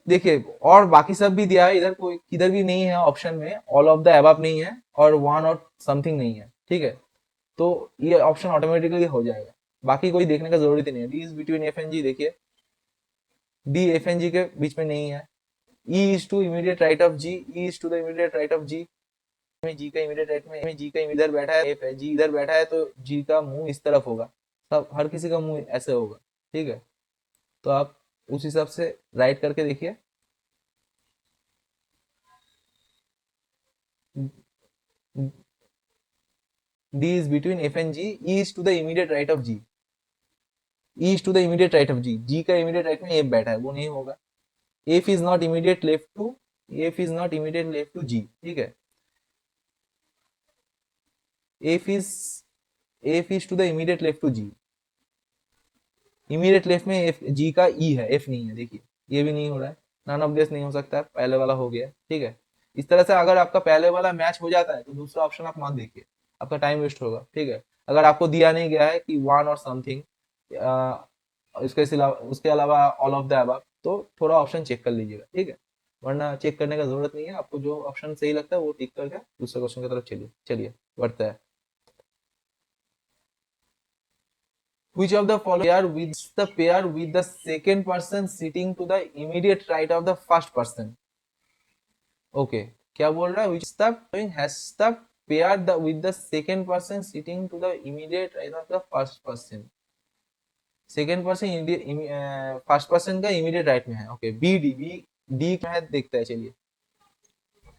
देखिए और बाकी सब भी दिया है, इधर कोई किधर भी नहीं है ऑप्शन में, ऑल ऑफ द अबव नहीं है और वन और समथिंग नहीं है। ठीक है, तो ये ऑप्शन ऑटोमेटिकली हो जाएगा, बाकी कोई देखने का जरूरत ही नहीं है। D is between F and G, देखिए डी एफ एंड जी के बीच में नहीं है। E is to immediate right of G, E is to the immediate right of G, में जी का इमीडिएट राइट में जी का इधर बैठा है, एफ है, जी इधर बैठा है तो जी का मुंह इस तरफ होगा, सब हर किसी का मुंह ऐसे होगा। ठीक है, तो आप उस हिसाब से राइट करके देखिए। D is between F and G, E is to the immediate right of G, E is to the immediate right of G, G का immediate right में F बैठा है, वो नहीं होगा। F is not immediate left to, F is not immediate left to G। ठीक है, F is F is to the immediate left to G, immediate left में F G का E है, F नहीं है। देखिए ये भी नहीं हो रहा है, नन ऑफ दिस नहीं हो सकता, पहले वाला हो गया। ठीक है, इस तरह से अगर आपका पहले वाला मैच हो जाता है तो दूसरा ऑप्शन आप मत देखिए, आपका टाइम वेस्ट होगा। ठीक है, अगर आपको दिया नहीं गया है कि वन और समथिंग, उसके अलावा ऑल ऑफ द अबव, तो थोड़ा ऑप्शन चेक कर लीजिएगा। ठीक है, वरना चेक करने का जरूरत नहीं है, आपको जो ऑप्शन सही लगता है वो टिक करके दूसरे क्वेश्चन की तरफ चलिए। चलिए बढ़ता है। Which of the following pair with the pair with the second person sitting to the immediate right of the first person? Okay, क्या बोल रहा है, which the following has the pair with the second person sitting to the immediate right of the first person? Second person first person का इमीडिएट राइट में है। ओके, बी क्या है देखते हैं। चलिए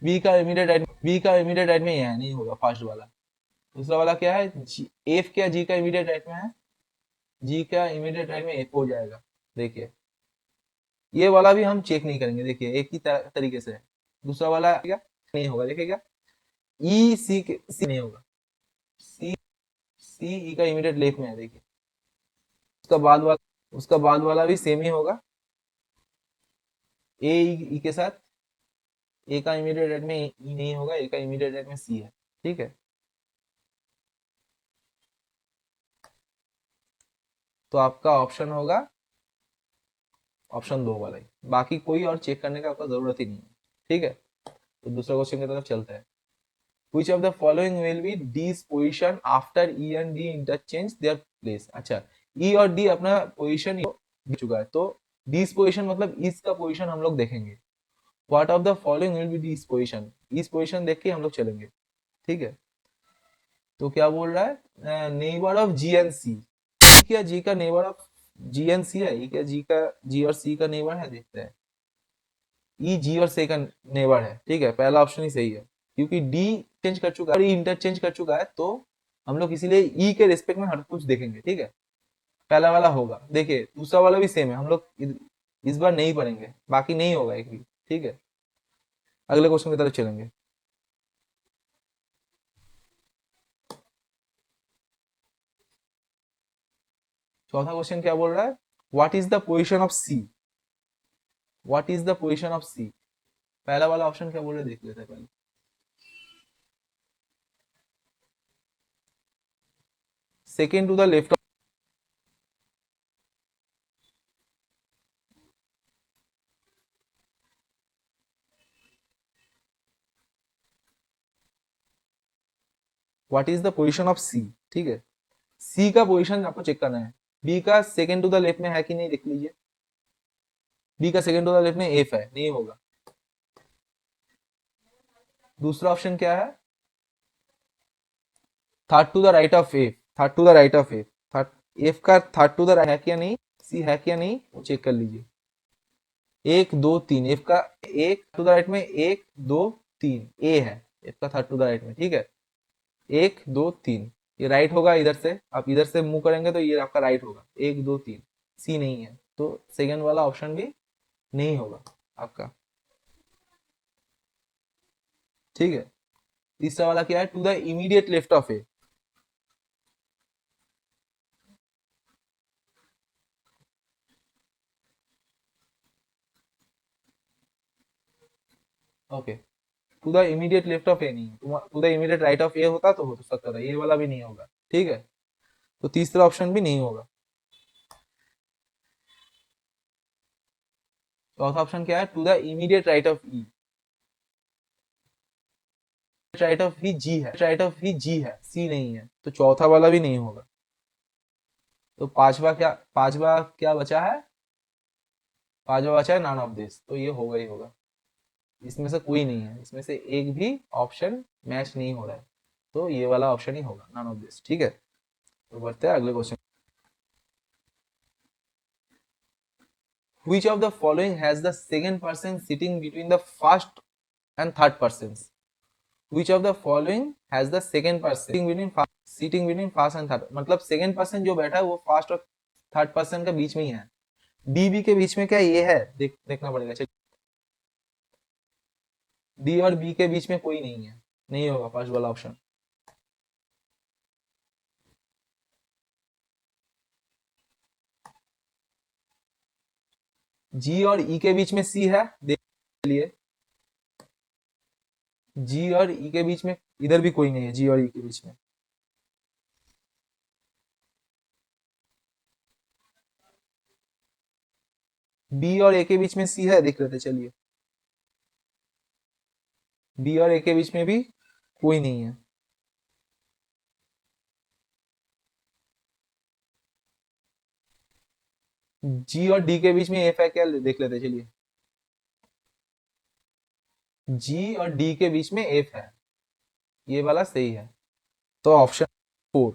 बी का इमीडिएट राइट में ये है, नहीं होगा फर्स्ट वाला। दूसरा वाला क्या है, एफ क्या जी का इमीडिएट राइट में है, जी का इमीडिएट राइट में एफ हो जाएगा। देखिए ये वाला भी हम चेक नहीं करेंगे, देखिए एक ही तरीके से। दूसरा वाला क्या नहीं होगा, देखिएगा ई सी नहीं होगा, सी सी ई का इमीडिएट लेफ्ट में है। देखिए उसका बाद वाला भी सेम ही होगा, ए ई के साथ। ए का इमीडिएट राइट में ई नहीं होगा, ए का इमीडिएट राइट में सी है। ठीक है, तो आपका ऑप्शन होगा ऑप्शन 2 वाला ही, बाकी कोई और चेक करने का आपका जरूरत ही नहीं है। ठीक है, तो दूसरा क्वेश्चन की तरफ चलते हैं। Which of the following will be D's position after E and D interchange their place? अच्छा, E और D अपना पोजीशन दे चुका है, तो D's पोजीशन मतलब इस का पोजीशन हम लोग देखेंगे। What of the following will be D's position? इस पोजीशन देख के हम लोग चलेंगे। ठीक है, तो क्या बोल रहा है, नेबर ऑफ जी एंड सी। क्या जी का नेबर ऑफ जी एंड सी है, क्या जी और सी का नेबर है, देखते हैं। ई जी और सी का नेबर है। ठीक है, पहला ऑप्शन ही सही है क्योंकि डी चेंज कर चुका है, इंटरचेंज कर चुका है, तो हम लोग इसीलिए ई के रिस्पेक्ट में हर कुछ देखेंगे। ठीक है, पहला वाला होगा। देखिए दूसरा वाला भी सेम है, हम लोग इस बार नहीं पढ़ेंगे, बाकी नहीं होगा एक भी। ठीक है, अगले क्वेश्चन की तरफ चलेंगे। चौथा क्वेश्चन क्या बोल रहा है, what is the position of C. What is the position of C? पहला वाला ऑप्शन क्या बोल रहे देख लेते हैं पहले। Second to the left. What is the position of C? ठीक है, सी का पोजीशन आपको चेक करना है। बी का सेकेंड टू द लेफ्ट में है कि नहीं देख लीजिए। बी का सेकेंड टू द लेफ्ट में एफ है, नहीं होगा। दूसरा ऑप्शन क्या है? Third to the right of F, third to the right of F, third F का थर्ड टू द राइट है क्या नहीं, सी है क्या नहीं, वो चेक कर लीजिए। एक दो तीन, एफ का एक टू द राइट में, एक दो तीन, ए है एफ का थर्ड टू द राइट में, ठीक है। एक दो तीन, ये राइट होगा। इधर से आप इधर से मूव करेंगे तो ये आपका राइट होगा। एक दो तीन, सी नहीं है, तो सेकंड वाला ऑप्शन भी नहीं होगा आपका, ठीक है। तीसरा वाला क्या है? To the immediate left of A. Okay, to the immediate left of A नहीं है, to the immediate right of A होता तो हो सकता था, ये वाला भी नहीं होगा, ठीक है। तो तीसरा ऑप्शन भी नहीं होगा। चौथा ऑप्शन क्या है? To the immediate right of E. Right of ही जी है, राइट ऑफ ही जी है, सी नहीं है, तो चौथा वाला भी नहीं होगा। तो पांचवा क्या बचा है? पांचवा बचा है नॉन ऑफ दिस, तो ये होगा ही होगा। इसमें से कोई नहीं है, इसमें से एक भी ऑप्शन मैच नहीं हो रहा है, तो ये वाला ऑप्शन ही होगा, नॉन ऑफ दिस, ठीक है। तो बढ़ते हैं अगले question. Which of the following has the second person sitting between the first and third persons? Which of the following has the second person sitting between first and third? मतलब सेकंड पर्सन जो बैठा है वो फर्स्ट और थर्ड पर्सन के बीच में ही है। डी बी के बीच में क्या ये है? देखना पड़ेगा। चलिए, डी और बी के बीच में कोई नहीं है, नहीं होगा फर्स्ट वाला ऑप्शन। जी और ई के बीच में सी है, देख लिए। जी और ई के बीच में इधर भी कोई नहीं है, जी और ई के बीच में। बी और ए के बीच में सी है, देख लेते चलिए। बी और ए के बीच में भी कोई नहीं है। जी और डी के बीच में एफ है क्या, देख लेते चलिए। जी और डी के बीच में एफ है, ये वाला सही है, तो ऑप्शन 4।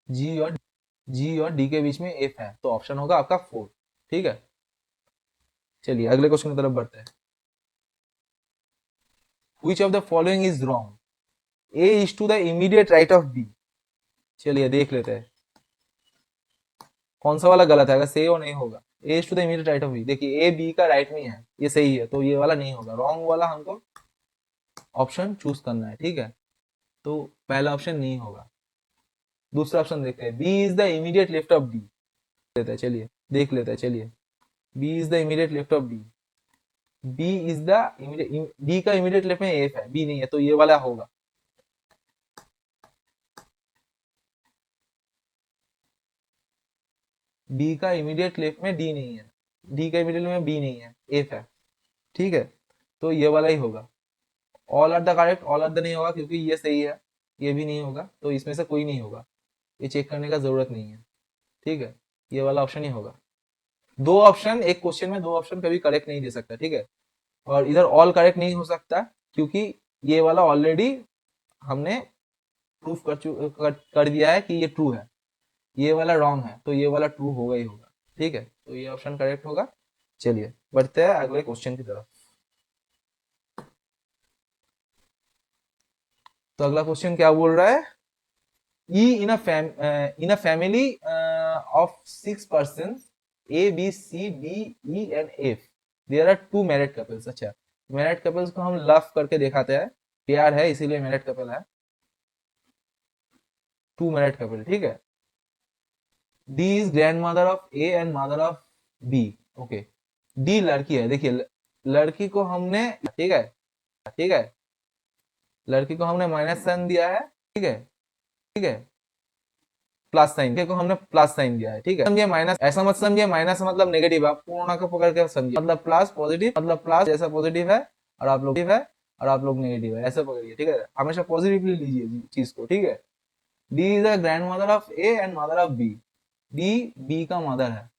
जी और जी और डी के बीच में एफ है, तो ऑप्शन होगा आपका 4, ठीक है। चलिए अगले क्वेश्चन की तरफ बढ़ते हैं। Which of the following is wrong? A is to the immediate right of B। चलिए देख लेते हैं कौन सा वाला गलत है, अगर सही हो नहीं होगा। A is to the immediate right of B, देखिए ए बी का राइट में है, ये सही है, तो ये वाला नहीं होगा। रॉन्ग वाला हमको ऑप्शन चूज करना है, ठीक है। तो पहला ऑप्शन नहीं होगा। दूसरा ऑप्शन देखते हैं, B is the immediate left of D. लेते हैं चलिए, देख लेते हैं चलिए। B is the immediate left of D. B is the immediate, D का इमीडिएट लेफ्ट में एफ है, बी नहीं है, तो ये वाला होगा। बी का इमीडिएट लेफ्ट में डी नहीं है, डी का इमीडिएट में बी नहीं है, एफ है, ठीक है। तो ये वाला ही होगा। All are the correct, all are the नहीं होगा क्योंकि ये सही है, ये भी नहीं होगा, तो इसमें से कोई नहीं होगा, ये चेक करने का जरूरत नहीं है, ठीक है। ये वाला ऑप्शन ही होगा। दो ऑप्शन एक क्वेश्चन में, दो ऑप्शन कभी करेक्ट नहीं दे सकता, ठीक है। और इधर ऑल करेक्ट नहीं हो सकता क्योंकि ये वाला ऑलरेडी हमने प्रूफ कर दिया है कि ये ट्रू है। ये वाला रॉन्ग है, तो ये वाला ट्रू होगा ही होगा, ठीक है। तो ये ऑप्शन करेक्ट होगा। चलिए बढ़ते हैं अगले क्वेश्चन की तरफ। तो अगला क्वेश्चन क्या बोल रहा है? E in a family of 6 persons, A, B, C, D, E and F, there are two married couples। अच्छा, मैरिड कपल्स को हम लव करके दिखाते हैं, प्यार है इसीलिए मैरिड कपल है, टू मैरिड कपल, ठीक है। D is grandmother of A and mother of B, okay. D लड़की है, देखिए लड़की को हमने, ठीक है, ठीक है, लड़की को हमने माइनस साइन दिया है, ठीक है, ठीक है, प्लस साइन को हमने प्लस साइन दिया है, ठीक है। समझिए माइनस ऐसा मत समझिए माइनस मतलब नेगेटिव, आप पूर्ण का पकड़ के समझिए, मतलब प्लस पॉजिटिव, मतलब प्लस जैसा पॉजिटिव है और आप लोग है और आप लोग नेगेटिव है, ऐसा पकड़िए, ठीक है। हमेशा पॉजिटिवली लीजिए चीज को, ठीक है। D is the grandmother of A and mother of B. D B का मदर है,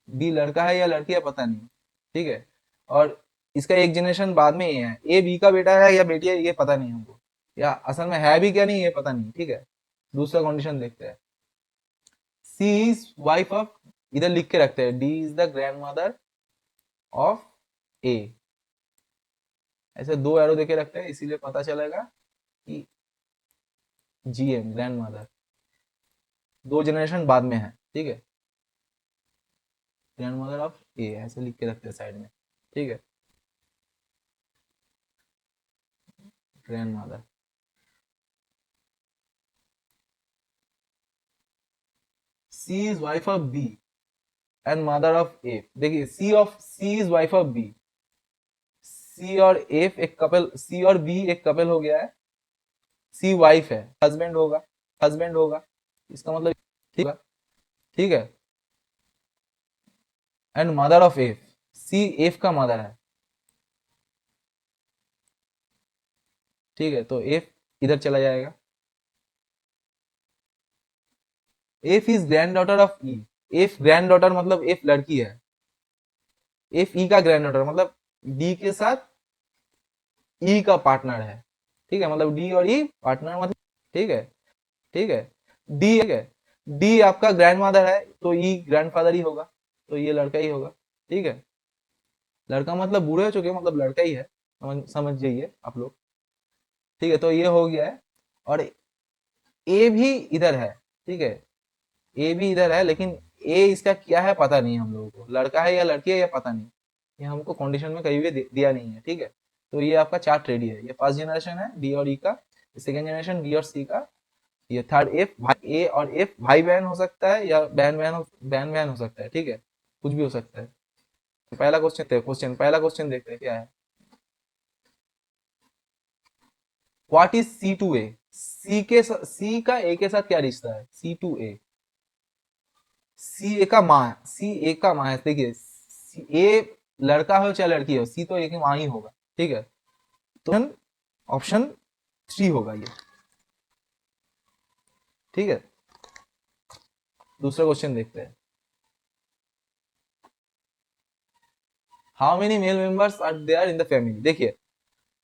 बी लड़का है या लड़की है पता नहीं, ठीक है। और इसका एक जनरेशन बाद में ही है, ए बी का बेटा है या बेटी है ये पता नहीं हमको, या असल में है भी क्या नहीं ये पता नहीं, ठीक है। दूसरा कंडीशन देखते हैं, सी इज वाइफ ऑफ, इधर लिख के रखते हैं D is the grandmother of A, ऐसे दो एरो देके रखते हैं इसीलिए पता चलेगा कि जीएम ग्रैंड मदर दो जनरेशन बाद में है, ठीक है। ग्रैंड मदर ऑफ ए ऐसे लिख के रखते हैं साइड में, ठीक है, grandmother. C is wife of B and mother of A, देखिए C is wife of B, C और एफ एक कपल, सी और बी एक कपल हो गया है, सी वाइफ है, हस्बैंड होगा, हस्बैंड होगा, इसका मतलब, ठीक है, ठीक है। And mother of F, C F का मदर है, ठीक है, तो एफ इधर चला जाएगा। F is granddaughter of E, F granddaughter मतलब एफ लड़की है, एफ ई का ग्रैंड डॉटर मतलब डी के साथ ई का पार्टनर है, ठीक है, मतलब डी और ई पार्टनर मतलब, ठीक है, ठीक है। डी, ठीक है, डी आपका ग्रैंड मदर है तो ई ग्रैंडफादर ही होगा, तो ये लड़का ही होगा, ठीक है। लड़का मतलब बूढ़े हो चुके मतलब लड़का ही है, समझ जाइए आप लोग, ठीक है। तो ये हो गया है, और ए भी इधर है, ठीक है, ए भी इधर है, लेकिन ए इसका क्या है पता नहीं हम लोगों को, लड़का है या लड़की है या पता नहीं, ये हमको कंडीशन में कहीं भी दिया नहीं है, ठीक है। तो ये आपका चार्ट रेडी है, ये फर्स्ट जनरेशन है डी और ई का, सेकेंड जनरेशन बी और सी का, ये थर्ड एफ भाई, ए और एफ भाई बहन हो सकता है या बहन बहन हो सकता है, ठीक है, कुछ भी हो सकता है। तो पहला क्वेश्चन देखते हैं क्या है, व्हाट इज सी टू ए, सी का ए के साथ क्या रिश्ता है, सी टू ए, सी ए का माँ, सी ए का माँ है, देखिए ए लड़का हो चाहे लड़की हो, सी तो ए की माँ ही होगा, ठीक है। तो ऑप्शन 3 होगा ये, ठीक है। दूसरा क्वेश्चन देखते हैं, how many male members are there in the family, देखिए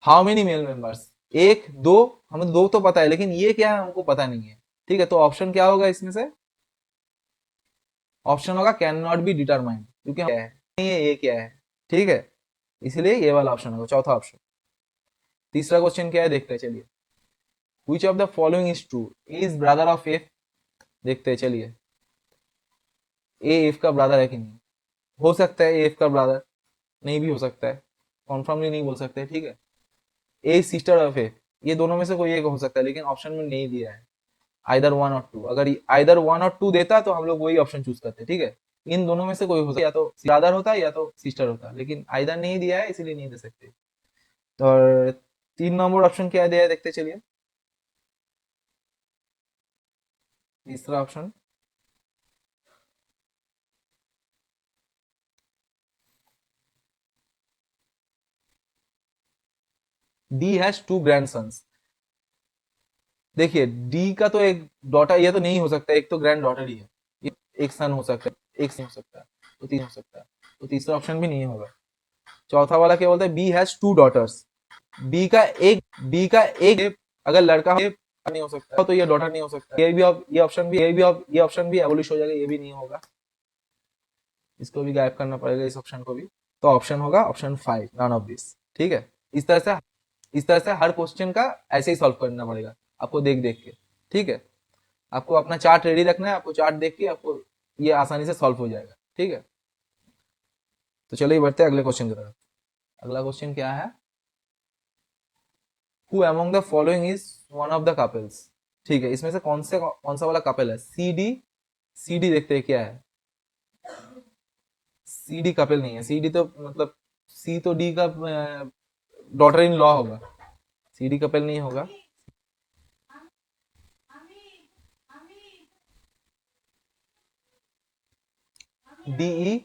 हाउ मेनी मेल मेंबर्स, एक दो, हमें दो तो पता है लेकिन ये क्या है हमको पता नहीं है, ठीक है। तो ऑप्शन क्या होगा इसमें से, ऑप्शन होगा कैन नॉट बी डिटरमाइंड, क्योंकि क्या है नहीं है ये क्या है, ठीक है, इसलिए ये वाला ऑप्शन होगा, चौथा ऑप्शन। तीसरा क्वेश्चन क्या है देखते हैं चलिए, विच of the following is true, A is brother of F, देखते हैं चलिए, ए एफ का ब्रदर है कि नहीं, हो सकता है एफ का ब्रदर, नहीं भी हो सकता है, कॉन्फर्मली नहीं बोल सकते, ठीक है। ए सिस्टर ऑफ एफ, ये दोनों में से कोई एक हो सकता है लेकिन ऑप्शन में नहीं दिया है, आइदर वन और टू, अगर आइदर वन और टू देता तो हम लोग वही ऑप्शन चूज करते, ठीक है। इन दोनों में से कोई हो सकता है, या तो ब्रदर होता है या तो सिस्टर होता, लेकिन आइदर नहीं दिया है इसलिए नहीं दे सकते। तो 3 नंबर ऑप्शन क्या दिया है देखते चलिए, तीसरा ऑप्शन, डी हैज 2 ग्रैंडसन्स, देखिए डी का तो एक डॉटर, ये तो नहीं हो सकता, एक तो ग्रैंड डॉटर ही है, एक सन हो सकता है, एक सन हो सकता है, तो 3 हो सकता है, तो तीसरा ऑप्शन भी नहीं होगा। चौथा वाला क्या बोलता है, बी हैज 2 डॉटर्स, बी का एक अगर लड़का हो, नहीं हो सकता तो ये डॉटर नहीं हो सकता, ये भी ये ऑप्शन भी ये ऑप्शन भी एबोलिश हो जाएगा, ये भी नहीं होगा, इसको भी गायब करना पड़ेगा इस ऑप्शन को भी। तो ऑप्शन होगा ऑप्शन 5 नन ऑफ दिस, ठीक है। इस तरह से हर क्वेश्चन का ऐसे ही सॉल्व करना पड़ेगा आपको देख देख के, ठीक है। आपको अपना चार्ट रेडी रखना है, आपको चार्ट देख के आपको ये आसानी से सॉल्व हो जाएगा, ठीक है। तो चलिए बढ़ते हैं अगले क्वेश्चन की तरफ। अगला क्वेश्चन क्या है, who among the following is one of the couples, ठीक है, इसमें से कौन सा वाला कपल है, सी डी देखते हैं क्या है, सी डी कपिल नहीं है, सी डी तो मतलब सी तो डी का डॉटर इन लॉ होगा, सी डी कपिल नहीं होगा। D E,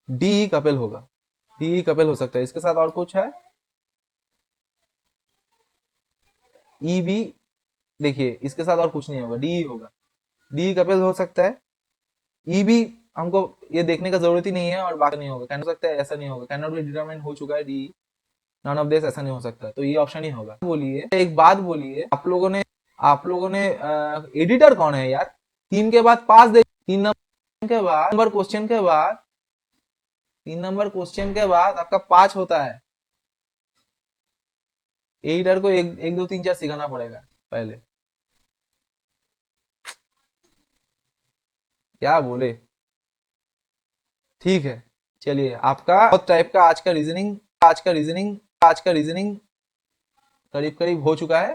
D E Kapil होगा, डी ई कपिल हो सकता है। इसके साथ और कुछ है? ई बी, देखिए इसके साथ और कुछ नहीं होगा, डी ई होगा, डी ई कपिल हो सकता है। ई भी हमको ये देखने का जरूरत ही नहीं है, और बाकी नहीं होगा, कैन हो सकता है, ऐसा नहीं होगा, कैन नॉट बी डिटरमाइंड हो चुका है डी, नन ऑफ दिस, ऐसा नहीं हो सकता, तो ये ऑप्शन ही होगा। बोलिए एक बात, बोलिए आप लोगों ने एडिटर कौन है यार? 3 के बाद पास दे, 3 नंबर के बाद, नंबर क्वेश्चन के बाद, 3 नंबर क्वेश्चन के बाद आपका 5 होता है। एडिटर को 1 2 3 4 सिखाना पड़ेगा पहले, क्या बोले। ठीक है, चलिए आपका बहुत टाइप का आज का रीजनिंग करीब करीब हो चुका है।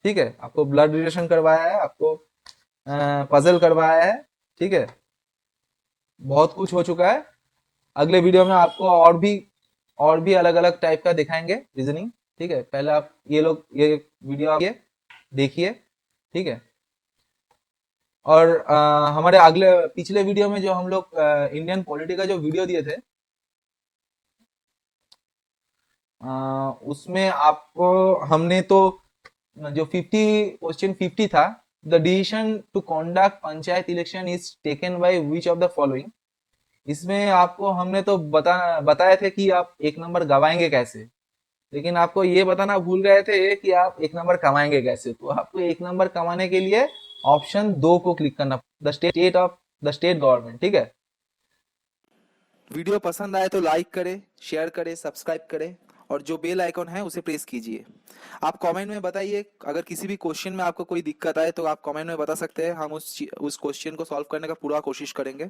ठीक है, आपको ब्लड रिलेशन करवाया है, आपको पजल करवाया है। ठीक है, बहुत कुछ हो चुका है। अगले वीडियो में आपको और भी अलग अलग टाइप का दिखाएंगे रीजनिंग। ठीक है, पहले आप ये वीडियो देखिए। ठीक है, और हमारे पिछले वीडियो में जो हम लोग इंडियन पॉलिटी का जो वीडियो दिए थे, उसमें आपको हमने तो जो 50 था, the decision to conduct panchayat election is taken by which of the following. इसमें आपको हमने तो बताए थे कि आप 1 नंबर गवाएंगे कैसे, लेकिन आपको ये बताना भूल गए थे कि आप 1 नंबर कमाएंगे कैसे। तो आपको 1 नंबर कमाने के लिए ऑप्शन 2 को क्लिक करना, द स्टेट गवर्नमेंट। ठीक है, वीडियो पसंद आए तो लाइक करें, शेयर करें, सब्सक्राइब करें, और जो बेल आइकॉन है उसे प्रेस कीजिए। आप कमेंट में बताइए, अगर किसी भी क्वेश्चन में आपको कोई दिक्कत आए तो आप कमेंट में बता सकते हैं, हम उस क्वेश्चन को सॉल्व करने का पूरा कोशिश करेंगे।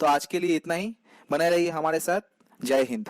तो आज के लिए इतना ही, बने रहिए हमारे साथ। जय हिंद।